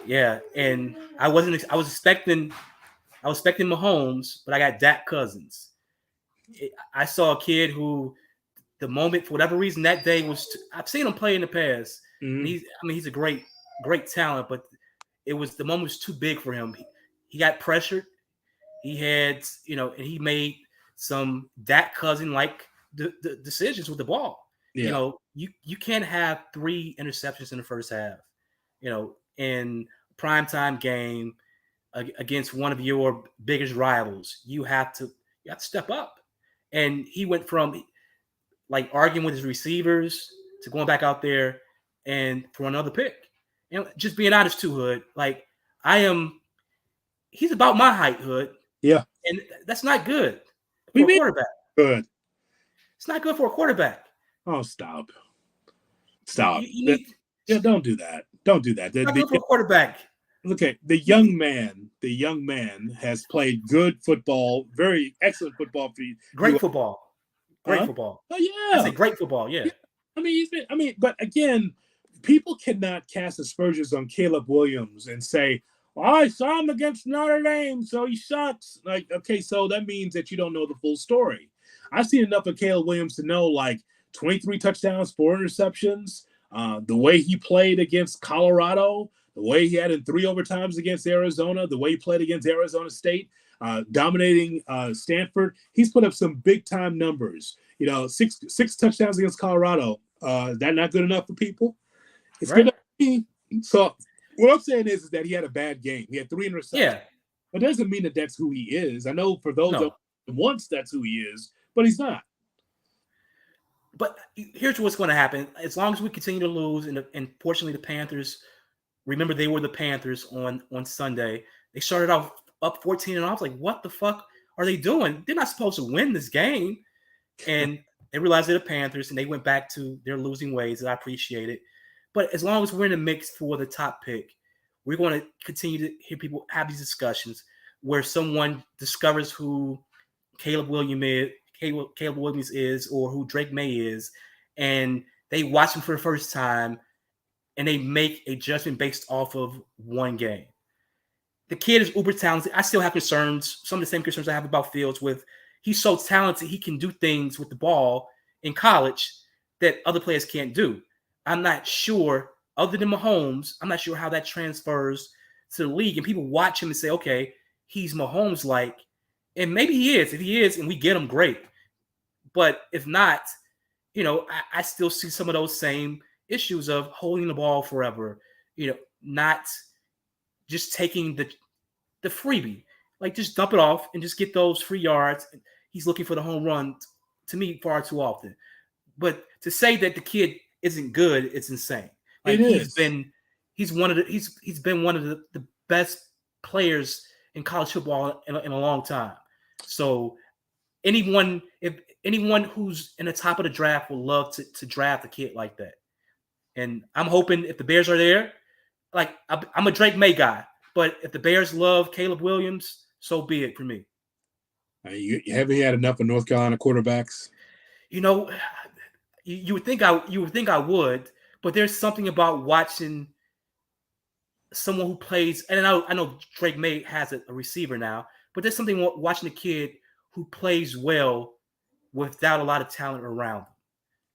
Yeah, and I was expecting Mahomes, but I got Dak Cousins. I saw a kid who, the moment for whatever reason that day I've seen him play in the past. Mm-hmm. He's a great talent, but the moment was too big for him. He got pressured. He had, and he made some Dak Cousin like the decisions with the ball. You Yeah. know, you can't have 3 interceptions in the first half. You know, in primetime game against one of your biggest rivals, you have to step up. And he went from like arguing with his receivers to going back out there and for another pick. And just being honest too, Hood, like he's about my height, Hood. Yeah. And that's not good We for a made quarterback. good. It's not good for a quarterback. Oh, stop. Stop. You need, Yeah, don't do that. Don't do that. it's not good for a quarterback. Okay, the young man has played good football, very excellent football for you. Great football. Great football. Oh I yeah. say great football, yeah. I mean, but again, people cannot cast aspersions on Caleb Williams and say, well, I saw him against Notre Dame, so he sucks. Like, okay, so that means that you don't know the full story. I've seen enough of Caleb Williams to know, like, 23 touchdowns, 4 interceptions, the way he played against Colorado, the way he had in 3 overtimes against Arizona, the way he played against Arizona State, dominating Stanford. He's put up some big-time numbers. You know, six touchdowns against Colorado. That not good enough for people? It's Right. good enough for me. So what I'm saying is that he had a bad game. He had 3 interceptions. Yeah. But it doesn't mean that that's who he is. I know for those that once that's who he is, but he's not. But here's what's going to happen. As long as we continue to lose, and fortunately the Panthers, remember they were the Panthers on Sunday. They started off up 14 and I was like, what the fuck are they doing? They're not supposed to win this game. And they realized they're the Panthers and they went back to their losing ways, and I appreciate it. But as long as we're in the mix for the top pick, we're going to continue to hear people have these discussions where someone discovers who Caleb Williams is, or who Drake May is, and they watch him for the first time and they make a judgment based off of one game. The kid is uber talented. I still have concerns, some of the same concerns I have about Fields with. He's so talented, he can do things with the ball in college that other players can't do. I'm not sure, other than Mahomes, I'm not sure how that transfers to the league. And people watch him and say, okay, he's Mahomes-like. And maybe he is. If he is and we get him, great. But if not, you know, I still see some of those same issues of holding the ball forever, you know, not just taking the freebie, like just dump it off and just get those free yards. He's looking for the home run, to me, far too often. But to say that the kid isn't good, it's insane. Like he's been one of the best players in college football in a long time. So anyone who's in the top of the draft will love to draft a kid like that. And I'm hoping if the Bears are there, like I'm a Drake May guy, but if the Bears love Caleb Williams, so be it for me. You haven't had enough of North Carolina quarterbacks. You know, you would think I would, but there's something about watching someone who plays, and I know Drake May has a receiver now, but there's something watching a kid who plays well without a lot of talent around him.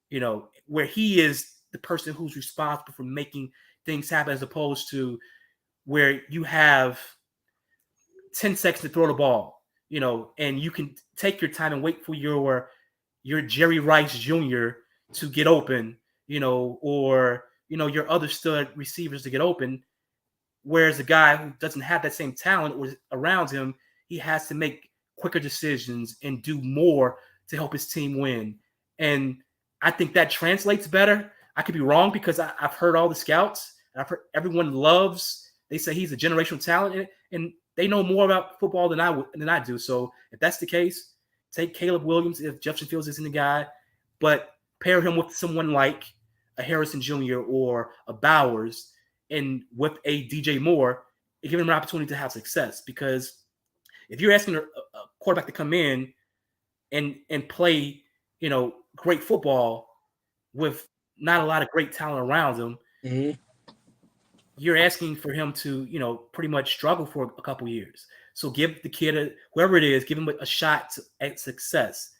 You know, where he is the person who's responsible for making things happen, as opposed to where you have 10 seconds to throw the ball, you know, and you can take your time and wait for your Jerry Rice Jr. to get open, you know, or, you know, your other stud receivers to get open. Whereas a guy who doesn't have that same talent or around him, he has to make quicker decisions and do more to help his team win. And I think that translates better. I could be wrong, because I've heard all the scouts, and I've heard everyone they say he's a generational talent, and they know more about football than I do. So if that's the case, take Caleb Williams if Justin Fields isn't the guy, but pair him with someone like a Harrison Jr. or a Bowers, and with a DJ Moore, and give him an opportunity to have success. Because if you're asking a quarterback to come in and play, you know, great football with not a lot of great talent around him, Mm-hmm. you're asking for him to, you know, pretty much struggle for a couple years. So give the kid, whoever it is, give him a shot at success.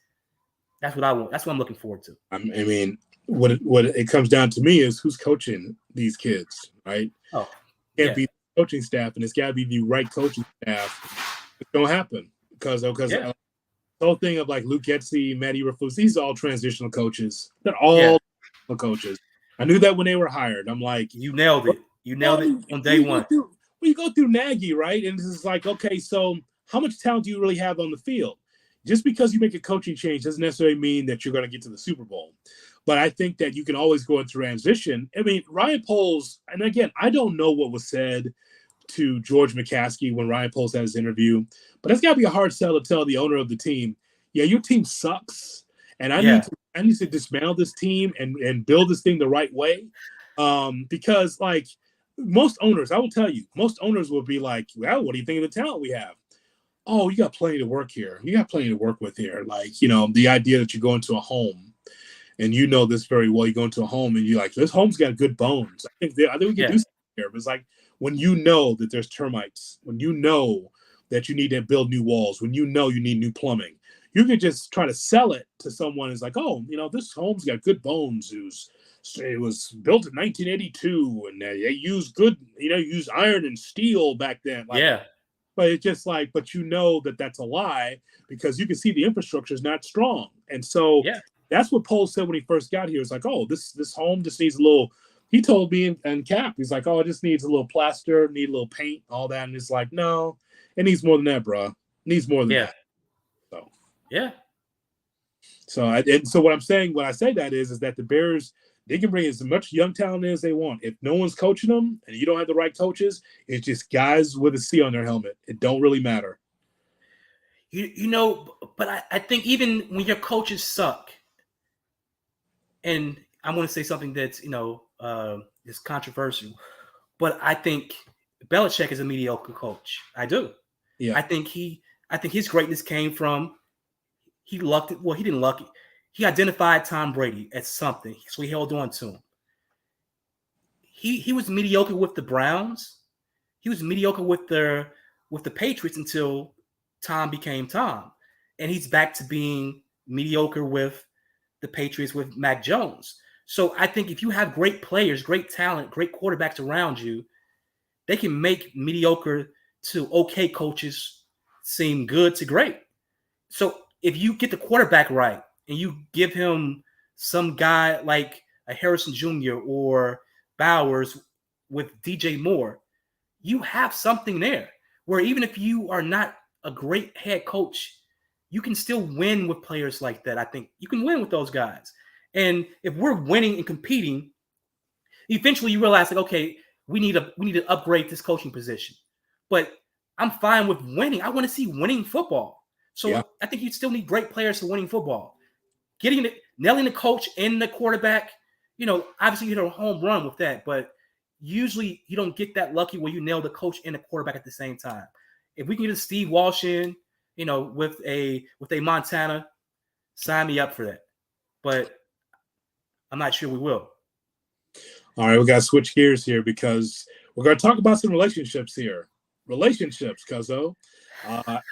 That's what I want. That's what I'm looking forward to. I mean, what it comes down to me is who's coaching these kids, right? Oh, Can't be the coaching staff, and it's got to be the right coaching staff. It's gonna happen because the whole thing of like Luke Getsy, Matt Eberflus, these are all transitional coaches. They're all for coaches. I knew that when they were hired. I'm like, You nailed it. You nailed it on day one. You go through Nagy, right? And it's like, okay, so how much talent do you really have on the field? Just because you make a coaching change doesn't necessarily mean that you're going to get to the Super Bowl. But I think that you can always go in transition. I mean, Ryan Poles, and again, I don't know what was said to George McCaskey when Ryan Poles had his interview, but that's got to be a hard sell to tell the owner of the team, yeah, your team sucks, and I need to dismantle this team and build this thing the right way, because like most owners, I will tell you, most owners will be like, well, what do you think of the talent we have? Oh, you got plenty to work here. You got plenty to work with here. Like, you know, the idea that you go into a home, and you know this very well. You go into a home and you're like, this home's got good bones. I think we can do something here. But it's like when you know that there's termites, when you know that you need to build new walls, when you know you need new plumbing, you can just try to sell it to someone who's like, oh, you know, this home's got good bones. It was built in 1982, and they used good, you know, used iron and steel back then. Like, but it's just like, but you know that that's a lie because you can see the infrastructure is not strong. And so that's what Pohl said when he first got here. It's like, oh, this home just needs a little, he told me in Cap, he's like, oh, it just needs a little plaster, need a little paint, all that. And it's like, no, it needs more than that, bro. It needs more than that. So, So what I'm saying, when I say that is that the Bears, they can bring as much young talent in as they want. If no one's coaching them and you don't have the right coaches, it's just guys with a C on their helmet. It don't really matter. You know, but I think even when your coaches suck, and I'm going to say something that's, you know, is controversial, but I think Belichick is a mediocre coach. I do. Yeah. I think his greatness came from he lucked it. Well, he didn't luck it. He identified Tom Brady as something, so he held on to him. He was mediocre with the Browns. He was mediocre with the Patriots until Tom became Tom, and he's back to being mediocre with the Patriots with Mac Jones. So I think if you have great players, great talent, great quarterbacks around you, they can make mediocre to okay coaches seem good to great. So if you get the quarterback right and you give him some guy like a Harrison Jr. or Bowers with DJ Moore, you have something there where even if you are not a great head coach, you can still win with players like that. I think you can win with those guys. And if we're winning and competing, eventually you realize like, okay, we need to upgrade this coaching position. But I'm fine with winning. I want to see winning football. So I think you still need great players for winning football. Nailing the coach and the quarterback, you know, obviously you hit a home run with that, but usually you don't get that lucky where you nail the coach and the quarterback at the same time. If we can get a Steve Walsh in, you know, with a Montana, sign me up for that. But I'm not sure we will. All right, we got to switch gears here because we're going to talk about some relationships here. Relationships, Cuzzo.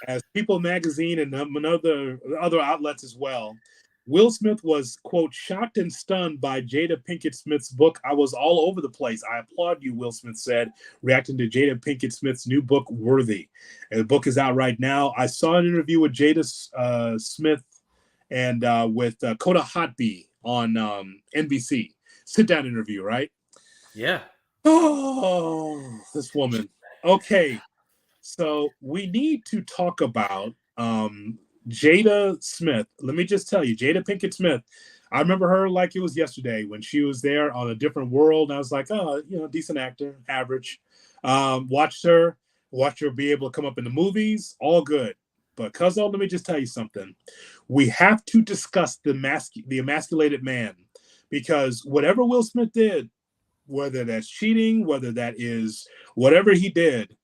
As People Magazine and other outlets as well, Will Smith was, quote, shocked and stunned by Jada Pinkett Smith's book, I Was All Over the Place. I applaud you, Will Smith said, reacting to Jada Pinkett Smith's new book, Worthy. And the book is out right now. I saw an interview with Jada Smith and with Coda Hotby on NBC. Sit-down interview, right? Yeah. Oh, this woman. Okay. So we need to talk about Jada Smith. Let me just tell you, Jada Pinkett Smith. I remember her like it was yesterday when she was there on A Different World. And I was like, oh, you know, decent actor, average. Watched her be able to come up in the movies, all good. But Cuzzo, let me just tell you something. We have to discuss the emasculated man, because whatever Will Smith did, whether that's cheating, whether that is whatever he did,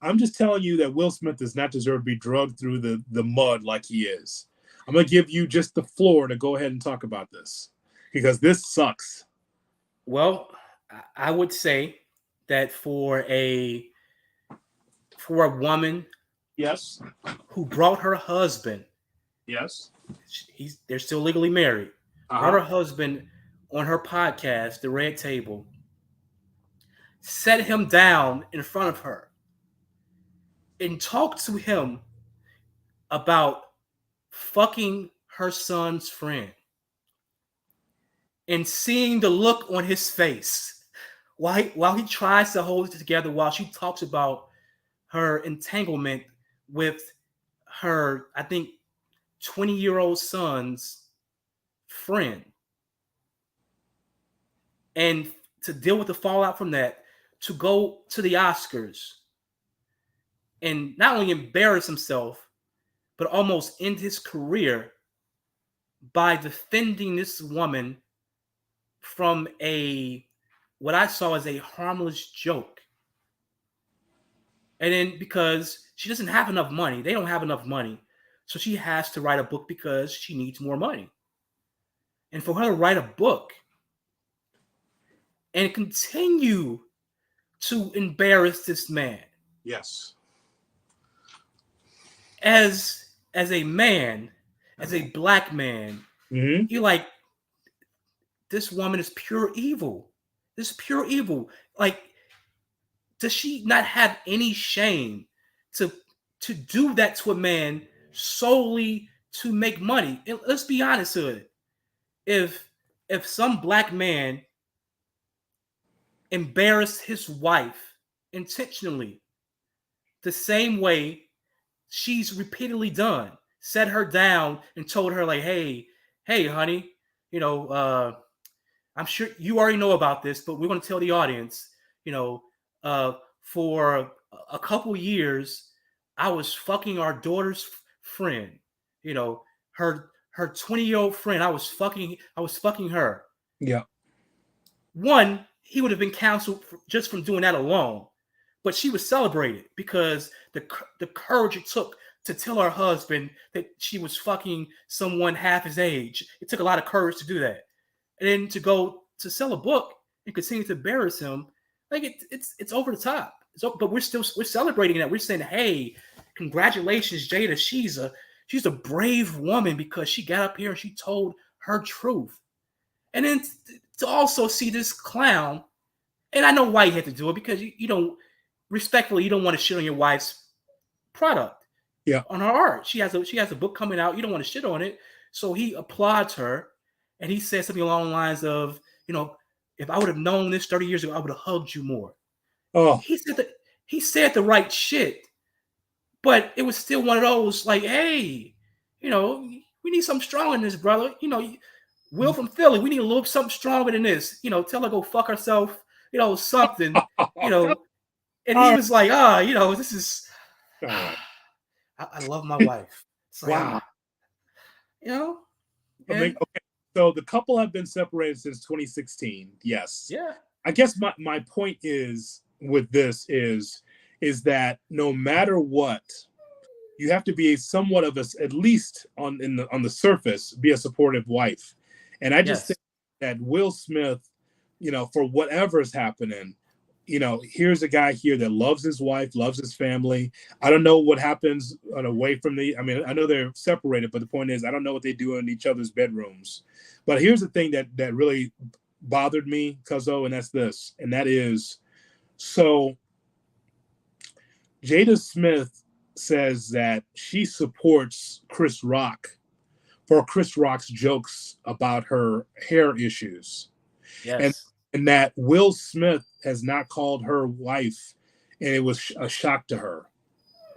I'm just telling you that Will Smith does not deserve to be drugged through the mud like he is. I'm going to give you just the floor to go ahead and talk about this because this sucks. Well, I would say that for a woman, yes, who brought her husband, yes, they're still legally married, brought her husband on her podcast, The Red Table, set him down in front of her and talked to him about fucking her son's friend. and seeing the look on his face while he tries to hold it together while she talks about her entanglement with her, I think, 20-year-old son's friend. And to deal with the fallout from that, to go to the Oscars and not only embarrass himself, but almost end his career by defending this woman from what I saw as a harmless joke. And then because she doesn't have enough money, they don't have enough money. So she has to write a book because she needs more money. And for her to write a book and continue to embarrass this man. Yes. As a man, as a black man, you're like, this woman is pure evil. This is pure evil. Like, does she not have any shame to do that to a man solely to make money? And let's be honest with it. If some black man embarrassed his wife intentionally, the same way she's repeatedly done, set her down and told her like, hey, honey, I'm sure you already know about this, but we're going to tell the audience, for a couple years, I was fucking our daughter's friend, her 20-year-old friend. I was fucking her. Yeah. One, he would have been counseled just from doing that alone, but she was celebrated because the courage it took to tell her husband that she was fucking someone half his age. It took a lot of courage to do that. And then to go to sell a book and continue to embarrass him, like it's over the top. But we're celebrating that. We're saying, hey, congratulations, Jada. She's a brave woman because she got up here and she told her truth. And then to also see this clown, and I know why you had to do it, because you don't respectfully, you don't want to shit on your wife's product. Yeah. On her art. She has a book coming out. You don't want to shit on it. So he applauds her. And he said something along the lines of, if I would have known this 30 years ago, I would have hugged you more. Oh. He said the right shit. But it was still one of those like, hey, we need something strong in this, brother. Will from Philly, we need a little something stronger than this. Tell her go fuck herself, something, And he was like, this is, I love my wife. It's like, wow. Okay. So the couple have been separated since 2016. Yes. Yeah. I guess my point is with this is that no matter what, you have to be somewhat of at least on the surface, be a supportive wife. And I just think that Will Smith, for whatever's happening, here's a guy here that loves his wife, loves his family. I don't know what happens away from I know they're separated, but the point is, I don't know what they do in each other's bedrooms. But here's the thing that really bothered me, Cuzzo, and that's this. And that is, so Jada Smith says that she supports Chris Rock for Chris Rock's jokes about her hair issues. Yes. And that Will Smith has not called her wife, and it was a shock to her.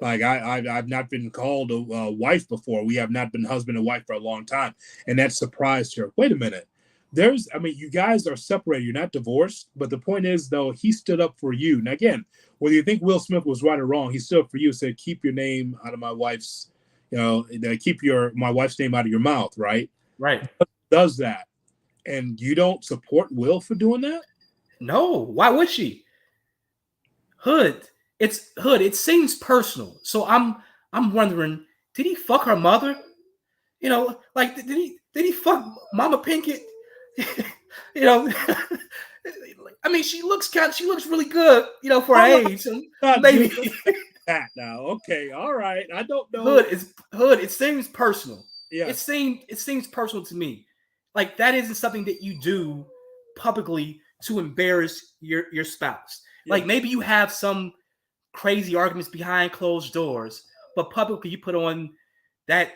Like, I've not been called a wife before. We have not been husband and wife for a long time, and that surprised her. Wait a minute. You guys are separated. You're not divorced. But the point is, though, he stood up for you. Now, again, whether you think Will Smith was right or wrong, he stood up for you, said, keep your name out of my wife's, keep my wife's name out of your mouth, right? Right. Does that. And you don't support Will for doing that? No. Why would she? Hood. It seems personal. So I'm wondering, did he fuck her mother? Like did he fuck Mama Pinkett? I mean, she looks really good, for her age. So maybe that now. Okay, all right. I don't know. Hood. It seems personal. Yeah. It seems personal to me. Like, that isn't something that you do publicly to embarrass your spouse. Yeah. Like, maybe you have some crazy arguments behind closed doors, but publicly you put on that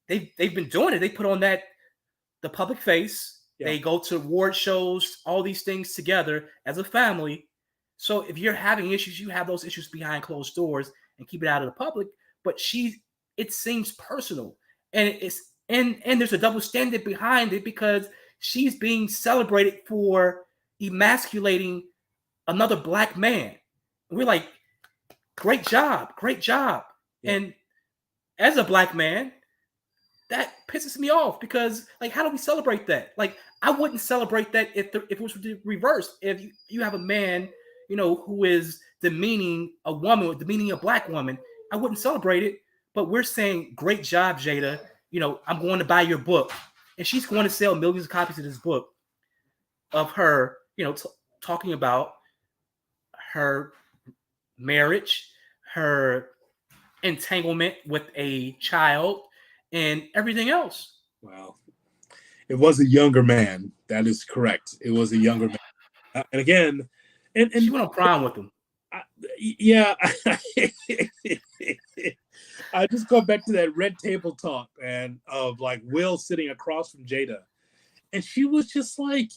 they've been doing it. They put on the public face. They go to award shows, all these things together as a family. So if you're having issues, you have those issues behind closed doors and keep it out of the public. But it seems personal, and there's a double standard behind it because she's being celebrated for emasculating another black man. And we're like, great job. Yeah. And as a black man, that pisses me off because, like, how do we celebrate that? Like, I wouldn't celebrate that if it was reversed. If you have a man, who is demeaning a woman or demeaning a black woman, I wouldn't celebrate it. But we're saying, great job, Jada. I'm going to buy your book. And she's going to sell millions of copies of this book of her, talking about her marriage, her entanglement with a child, and everything else. Wow. It was a younger man. That is correct. It was a younger man. And again, and she went on prom with him. I just go back to that red table talk, man, of like Will sitting across from Jada. And she was just like,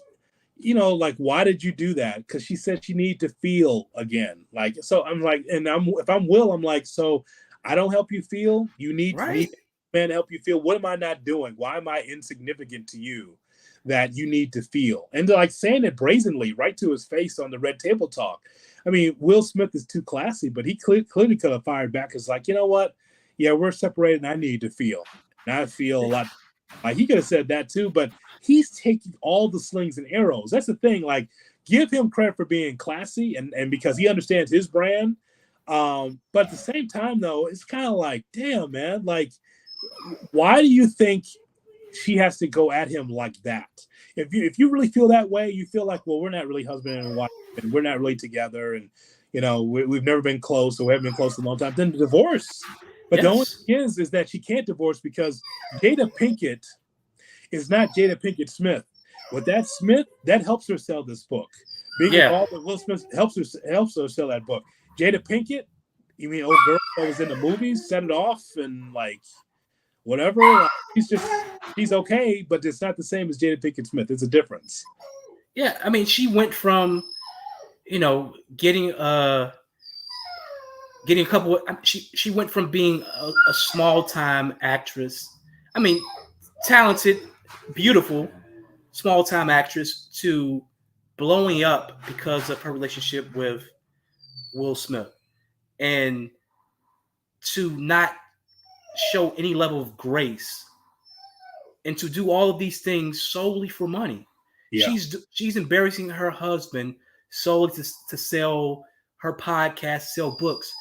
like, why did you do that? Because she said she needed to feel again. Like, so I'm like, if I'm Will, I'm like, so I don't help you feel? You need man to help you feel. What am I not doing? Why am I insignificant to you that you need to feel? And like saying it brazenly right to his face on the red table talk. I mean, Will Smith is too classy, but he clearly could have fired back. It's like, you know what? Yeah, we're separated and I need to feel. And I feel a lot. Like, he could have said that too, but he's taking all the slings and arrows. That's the thing. Like, give him credit for being classy and because he understands his brand. But at the same time, though, it's kind of like, damn, man, like, why do you think she has to go at him like that? If you really feel that way, you feel like, well, we're not really husband and wife, and we're not really together, and we've never been close, or we haven't been close in a long time. Then divorce. But the only thing is that she can't divorce because Jada Pinkett is not Jada Pinkett Smith. With that Smith, that helps her sell this book. Being involved with Will Smith helps her sell that book. Jada Pinkett, you mean old girl that was in the movies, set it off and like whatever. She's okay, but it's not the same as Jada Pinkett Smith. It's a difference. Yeah, I mean, she went from, getting a couple of, she went from being a small time actress. I mean, talented, beautiful, small time actress to blowing up because of her relationship with Will Smith, and to not show any level of grace, and to do all of these things solely for money. Yeah. She's embarrassing her husband solely to sell her podcast, sell books.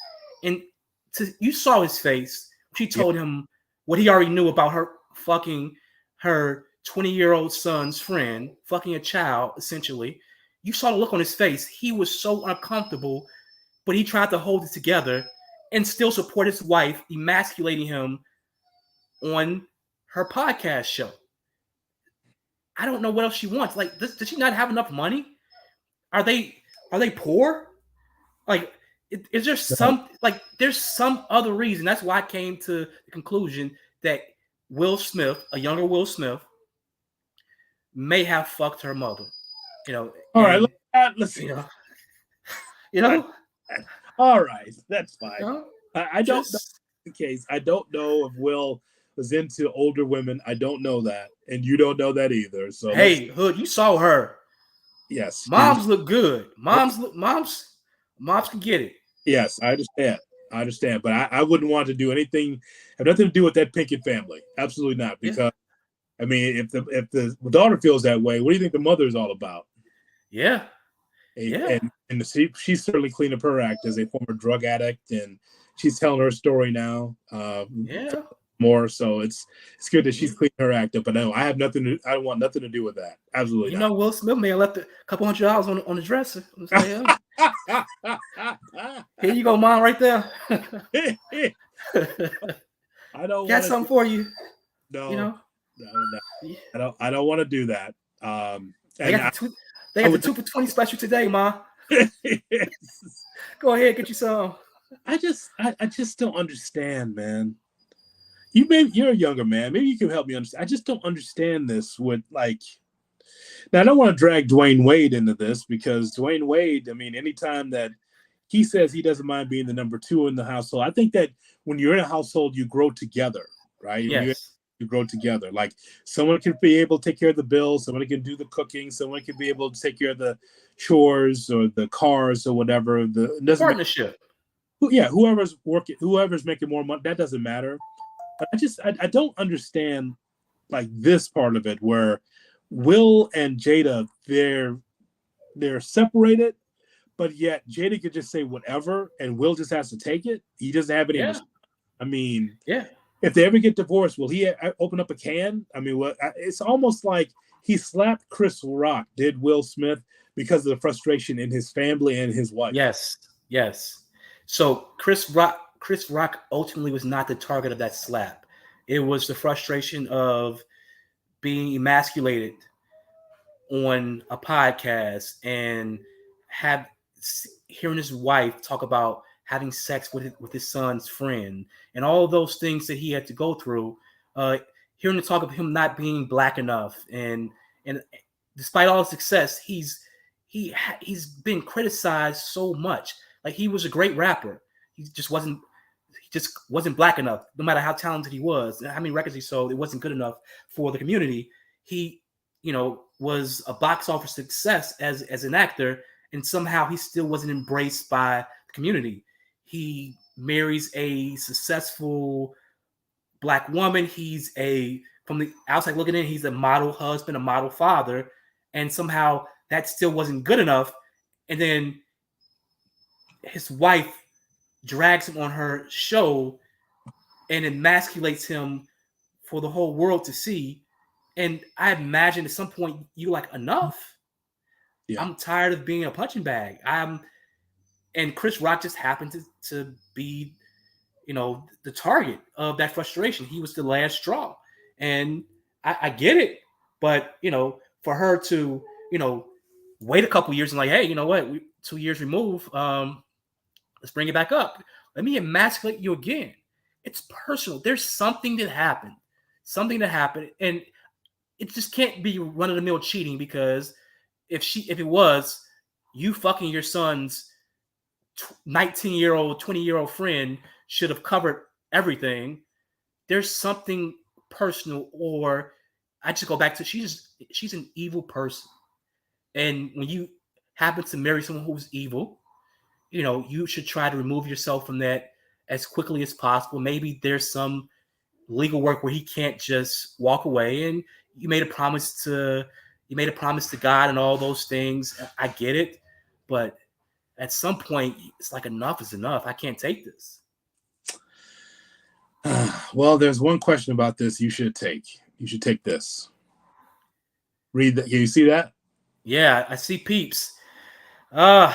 And you saw his face. She told him what he already knew about her fucking her 20-year-old son's friend, fucking a child, essentially. You saw the look on his face. He was so uncomfortable, but he tried to hold it together and still support his wife, emasculating him on her podcast show. I don't know what else she wants. Like, does she not have enough money? Are they poor? Like, is there there's some other reason? That's why I came to the conclusion that Will Smith, a younger Will Smith, may have fucked her mother. All right, let's see. All right, that's fine. I don't know the case. I don't know if Will was into older women. I don't know that, and you don't know that either. So hey, Hood, you saw her. Yes, moms look good. Moms can get it. Yes, I understand, but I wouldn't want to do anything. Have nothing to do with that Pinkett family. Absolutely not. Because I mean, if the daughter feels that way, what do you think the mother is all about? Yeah. And she's certainly cleaned up her act as a former drug addict, and she's telling her story now. More so, it's good that she's cleaned her act up. But no, I don't want nothing to do with that. Absolutely. You know, Will Smith may have left a couple $100 on the dresser. Here you go, Mom, right there. I don't got something for you. No, no. I don't want to do that. They got the 2 for $20 special today, Ma. Go ahead, get you some. I just don't understand, man. You're a younger man. Maybe you can help me understand. I just don't understand this with like Now, I don't want to drag Dwayne Wade into this because Dwayne Wade, I mean, anytime that he says he doesn't mind being the number 2 in the household, I think that when you're in a household, you grow together, right? When Yes. you grow together. Like someone can be able to take care of the bills, someone can do the cooking, someone can be able to take care of the chores or the cars or whatever. The partnership. Whoever's working, whoever's making more money, that doesn't matter. But I don't understand like this part of it where Will and Jada, they're separated, but yet Jada could just say whatever and Will just has to take it. He doesn't have any. Yeah. I mean, Yeah. if they ever get divorced, will he open up a can? I mean, it's almost like he slapped Chris Rock, did Will Smith, because of the frustration in his family and his wife. Yes. Yes. So Chris Rock ultimately was not the target of that slap. It was the frustration of being emasculated on a podcast and hearing his wife talk about having sex with his son's friend and all of those things that he had to go through. Hearing the talk of him not being black enough, and despite all his success, he's been criticized so much. Like he was a great rapper, he just wasn't black enough. No matter how talented he was, how many records he sold, it wasn't good enough for the community. He, was a box office success as an actor, and somehow he still wasn't embraced by the community. He marries a successful black woman. He's from the outside looking in, he's a model husband, a model father, and somehow that still wasn't good enough. And then his wife drags him on her show and emasculates him for the whole world to see. And I imagine at some point you're like, enough. Yeah. I'm tired of being a punching bag. And Chris Rock just happened to be, the target of that frustration. He was the last straw. And I get it. But, for her to, wait a couple years and like, hey, you know what? 2 years removed. Let's bring it back up. Let me emasculate you again. It's personal. There's something that happened. And it just can't be run-of-the-mill cheating, because if it was, you fucking your son's 19-year-old, 20-year-old friend should have covered everything. There's something personal, or I just go back to she's an evil person. And when you happen to marry someone who's evil, you should try to remove yourself from that as quickly as possible. Maybe there's some legal work where he can't just walk away, and you made a promise to God and all those things. I get it, but at some point it's like enough is enough. I can't take this. Well, there's one question about this you should take. You should take this. Read that. Can you see that? Yeah, I see peeps. No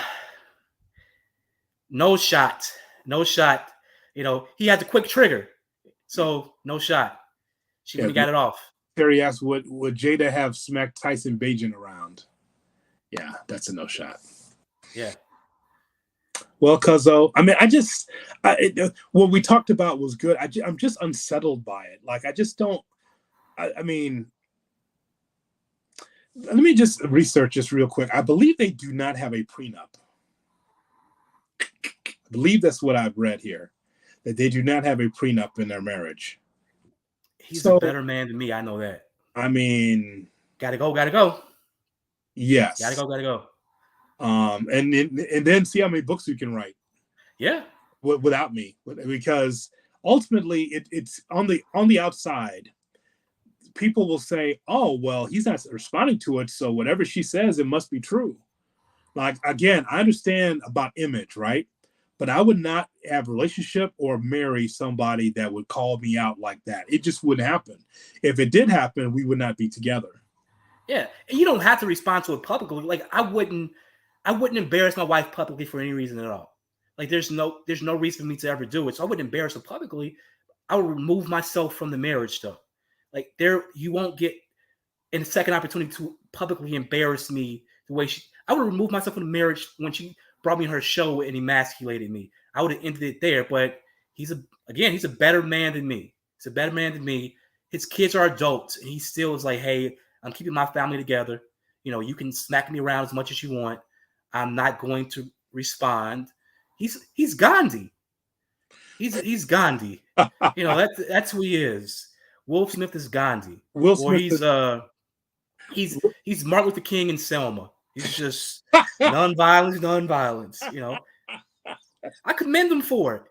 shot. He had the quick trigger, so no shot. She got it off. Terry asked, would Jada have smacked Tyson Bagent around? Yeah, that's a no shot. Yeah. Well, Cuzzo, I mean, what we talked about was good. I'm just unsettled by it. Like, I just don't. I mean, let me just research this real quick. I believe they do not have a prenup. I believe that's what I've read here, that they do not have a prenup in their marriage. He's a better man than me. I know that. I mean, gotta go. Yes. Gotta go. And then see how many books you can write. Yeah. Without me, because ultimately it's on the outside. People will say, "Oh, well, he's not responding to it, so whatever she says, it must be true." Like, again, I understand about image, right? But I would not have a relationship or marry somebody that would call me out like that. It just wouldn't happen. If it did happen, we would not be together. Yeah, and you don't have to respond to it publicly. Like, I wouldn't embarrass my wife publicly for any reason at all. Like, there's no reason for me to ever do it. So I wouldn't embarrass her publicly. I would remove myself from the marriage, though. Like, you won't get a second opportunity to publicly embarrass me the way I would remove myself from the marriage when she brought me on her show and emasculated me. I would have ended it there. But he's a better man than me. He's a better man than me. His kids are adults, and he still is like, hey, I'm keeping my family together. You can smack me around as much as you want. I'm not going to respond. He's Gandhi. He's Gandhi. That's who he is. Will Smith is Gandhi. Will Or Smith he's Martin Luther King in Selma. He's just nonviolence, nonviolence. I commend him for it.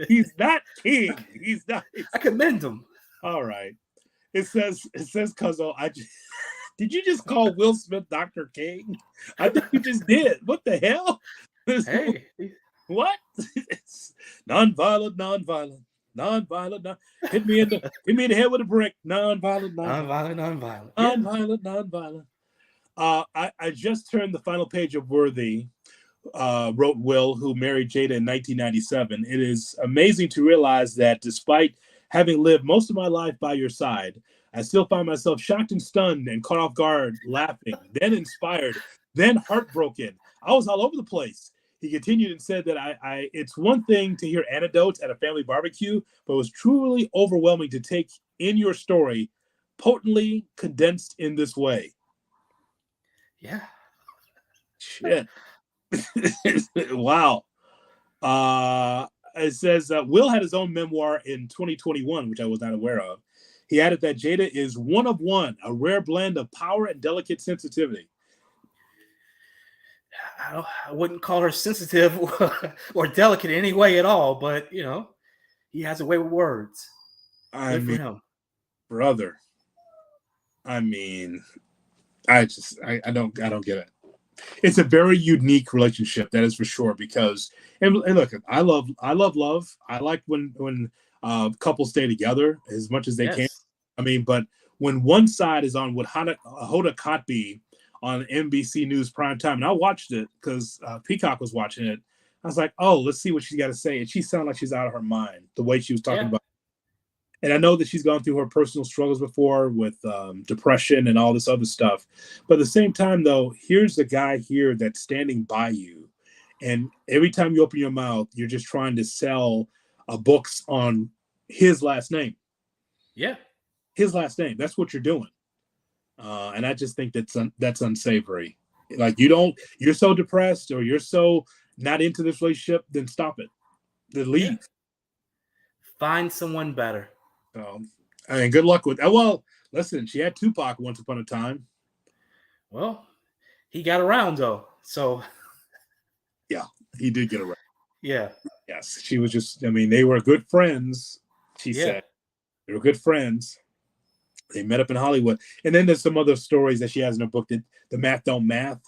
He's not king. He's not. I commend him. All right. It says, Cuzzo, did you just call Will Smith Dr. King? I think you just did. What the hell? Hey. What? It's nonviolent. Hit me in the head with a brick. Nonviolent. I just turned the final page of Worthy, wrote Will, who married Jada in 1997. It is amazing to realize that despite having lived most of my life by your side, I still find myself shocked and stunned and caught off guard, laughing, then inspired, then heartbroken. I was all over the place. He continued and said that it's one thing to hear anecdotes at a family barbecue, but it was truly overwhelming to take in your story, potently condensed in this way. Yeah. Shit. Wow. It says Will had his own memoir in 2021, which I was not aware of. He added that Jada is one of one, a rare blend of power and delicate sensitivity. I wouldn't call her sensitive or delicate in any way at all, but he has a way with words. I mean, brother. I mean, I don't get it. It's a very unique relationship, that is for sure. Because and look, I love love. I like when couples stay together as much as they can. I mean, but when one side is on with Hoda Kotb on NBC News primetime, and I watched it because Peacock was watching it. I was like, oh, let's see what she's got to say. And she sounded like she's out of her mind, the way she was talking about. And I know that she's gone through her personal struggles before with depression and all this other stuff. But at the same time, though, here's the guy here that's standing by you. And every time you open your mouth, you're just trying to sell books on his last name. Yeah. His last name. That's what you're doing. And I just think that's unsavory. Like you're so depressed or you're so not into this relationship, then stop it. Then leave. Yeah. Find someone better. I mean, good luck with that. Well, listen, she had Tupac once upon a time. Well, he got around though. So yeah, he did get around. Yeah. Yes. She was just, I mean, they were good friends, she said. They were good friends. They met up in Hollywood. And then there's some other stories that she has in her book that the math don't math.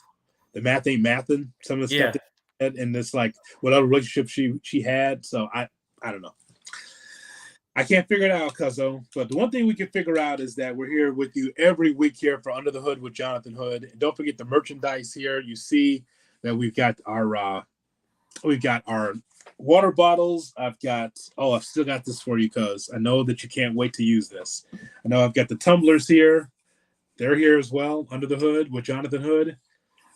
The math ain't mathing. Some of the stuff that, and it's like what other relationship she had. So I don't know. I can't figure it out, Cuzzo. But the one thing we can figure out is that we're here with you every week here for Under the Hood with Jonathan Hood. And don't forget the merchandise here. You see that we've got our water bottles. I've still got this for you, cuz I know that you can't wait to use this. I know I've got the tumblers here. They're here as well, Under the Hood with Jonathan Hood.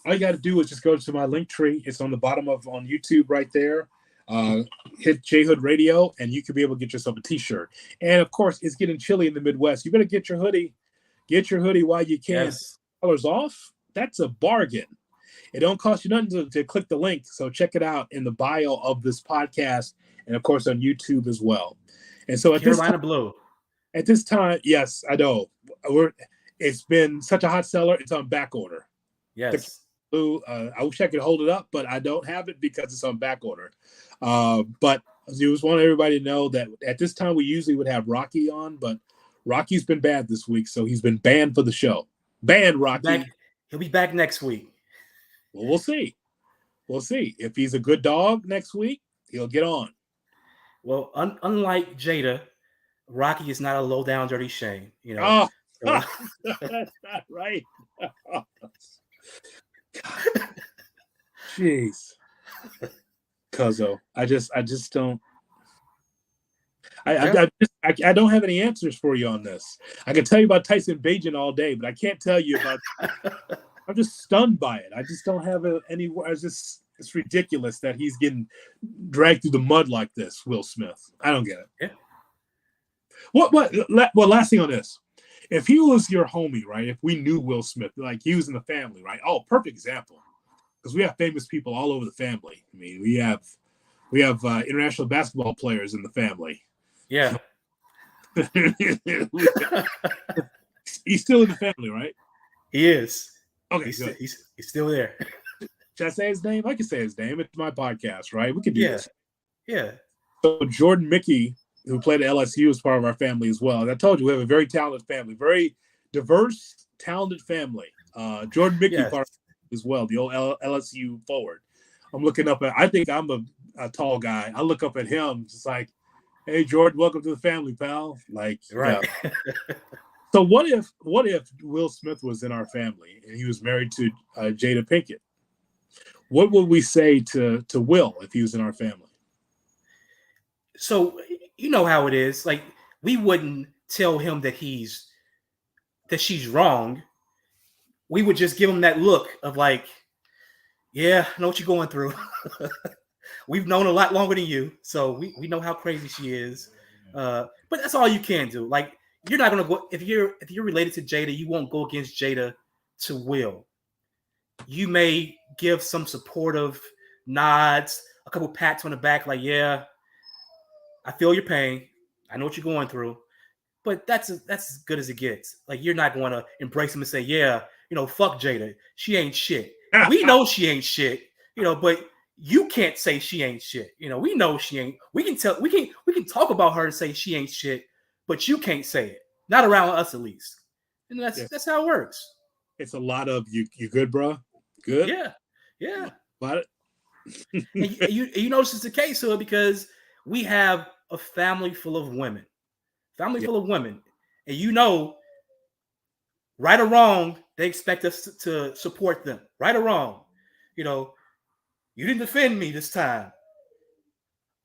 All you got to do is just go to my link tree. It's on the bottom on YouTube right there. Hit J Hood Radio, and you can be able to get yourself a T-shirt. And of course, it's getting chilly in the Midwest. You better get your hoodie. Get your hoodie while you can. Yes. $1 off. That's a bargain. It don't cost you nothing to click the link. So check it out in the bio of this podcast, and of course on YouTube as well. And so at Carolina Blue. At this time, yes, I know. It's been such a hot seller. It's on back order. Yes. Blue. I wish I could hold it up, but I don't have it because it's on back order. But I just want everybody to know that at this time we usually would have Rocky on, but Rocky's been bad this week, so he's been banned for the show. Banned, Rocky. He'll be back next week. Well, we'll see. We'll see. If he's a good dog next week, he'll get on. Well, unlike Jada, Rocky is not a low down dirty shame. So. That's not right. Jeez. Cuzzo. I just don't. I don't have any answers for you on this. I can tell you about Tyson Bagent all day, but I can't tell you about. I'm just stunned by it. I just don't have any. It's ridiculous that he's getting dragged through the mud like this. Will Smith. I don't get it. Yeah. What? Well, last thing on this. if he was your homie, right? If we knew Will Smith, like he was in the family, right? Oh, perfect example. Because we have famous people all over the family. I mean, we have international basketball players in the family. Yeah. He's still in the family, right? He is. Okay, good. He's still there. Should I say his name? I can say his name. It's my podcast, right? We can do this. Yeah. So Jordan Mickey, who played at LSU, is part of our family as well. And I told you we have a very talented family, very diverse, talented family. Jordan Mickey part as well, the old LSU forward. I'm looking up at. I think I'm a tall guy. I look up at him, just like, "Hey, Jordan, welcome to the family, pal." Like, right. Yeah. So what if Will Smith was in our family and he was married to Jada Pinkett? What would we say to Will if he was in our family? So you know how it is. Like, we wouldn't tell him that she's wrong. We would just give him that look of like, yeah, I know what you're going through. We've known a lot longer than you, so we know how crazy she is. But that's all you can do. Like, you're not gonna go if you're related to Jada, you won't go against Jada to Will. You may give some supportive nods, a couple pats on the back, like, yeah, I feel your pain. I know what you're going through. But that's as good as it gets. Like, you're not going to embrace him and say, yeah, fuck Jada. She ain't shit. We know she ain't shit, but you can't say she ain't shit. We know she ain't. We can talk about her and say she ain't shit, but you can't say it. Not around us, at least. And that's how it works. It's a lot of you good, bro? Good? Yeah. About it? And you notice it's the case, Hood, because we have a family full of women. Full of women. And right or wrong, they expect us to support them. Right or wrong. You didn't defend me this time.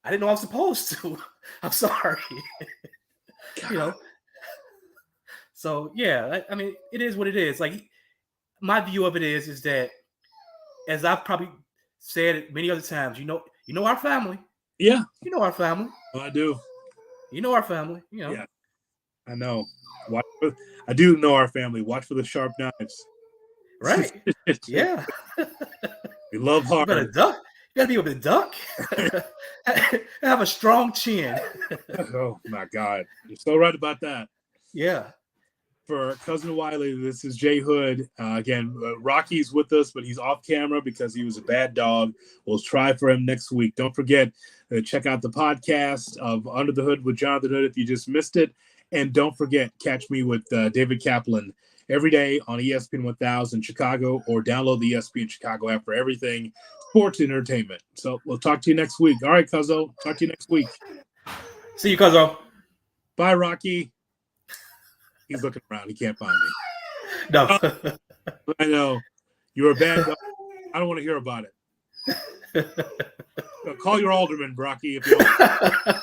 I didn't know I was supposed to. I'm sorry. So, yeah, I mean, it is what it is. Like, my view of it is that, as I've probably said it many other times, you know our family. Yeah. You know our family. Oh, I do. You know our family. Yeah. I know. I do know our family. Watch for the sharp knives. Right. Yeah. We love hard. You better duck. You gotta be able to duck. Have a strong chin. Oh my God. You're so right about that. Yeah. For Cousin Wiley, this is Jay Hood. Again, Rocky's with us, but he's off camera because he was a bad dog. We'll try for him next week. Don't forget to check out the podcast of Under the Hood with Jonathan Hood if you just missed it. And don't forget, catch me with David Kaplan every day on ESPN 1000 Chicago, or download the ESPN Chicago app for everything sports and entertainment. So we'll talk to you next week. All right, Cuzzo. Talk to you next week. See you, Cuzzo. Bye, Rocky. He's looking around. He can't find me. No. I know. You're a bad dog. I don't want to hear about it. Call your alderman, Rocky, if you want.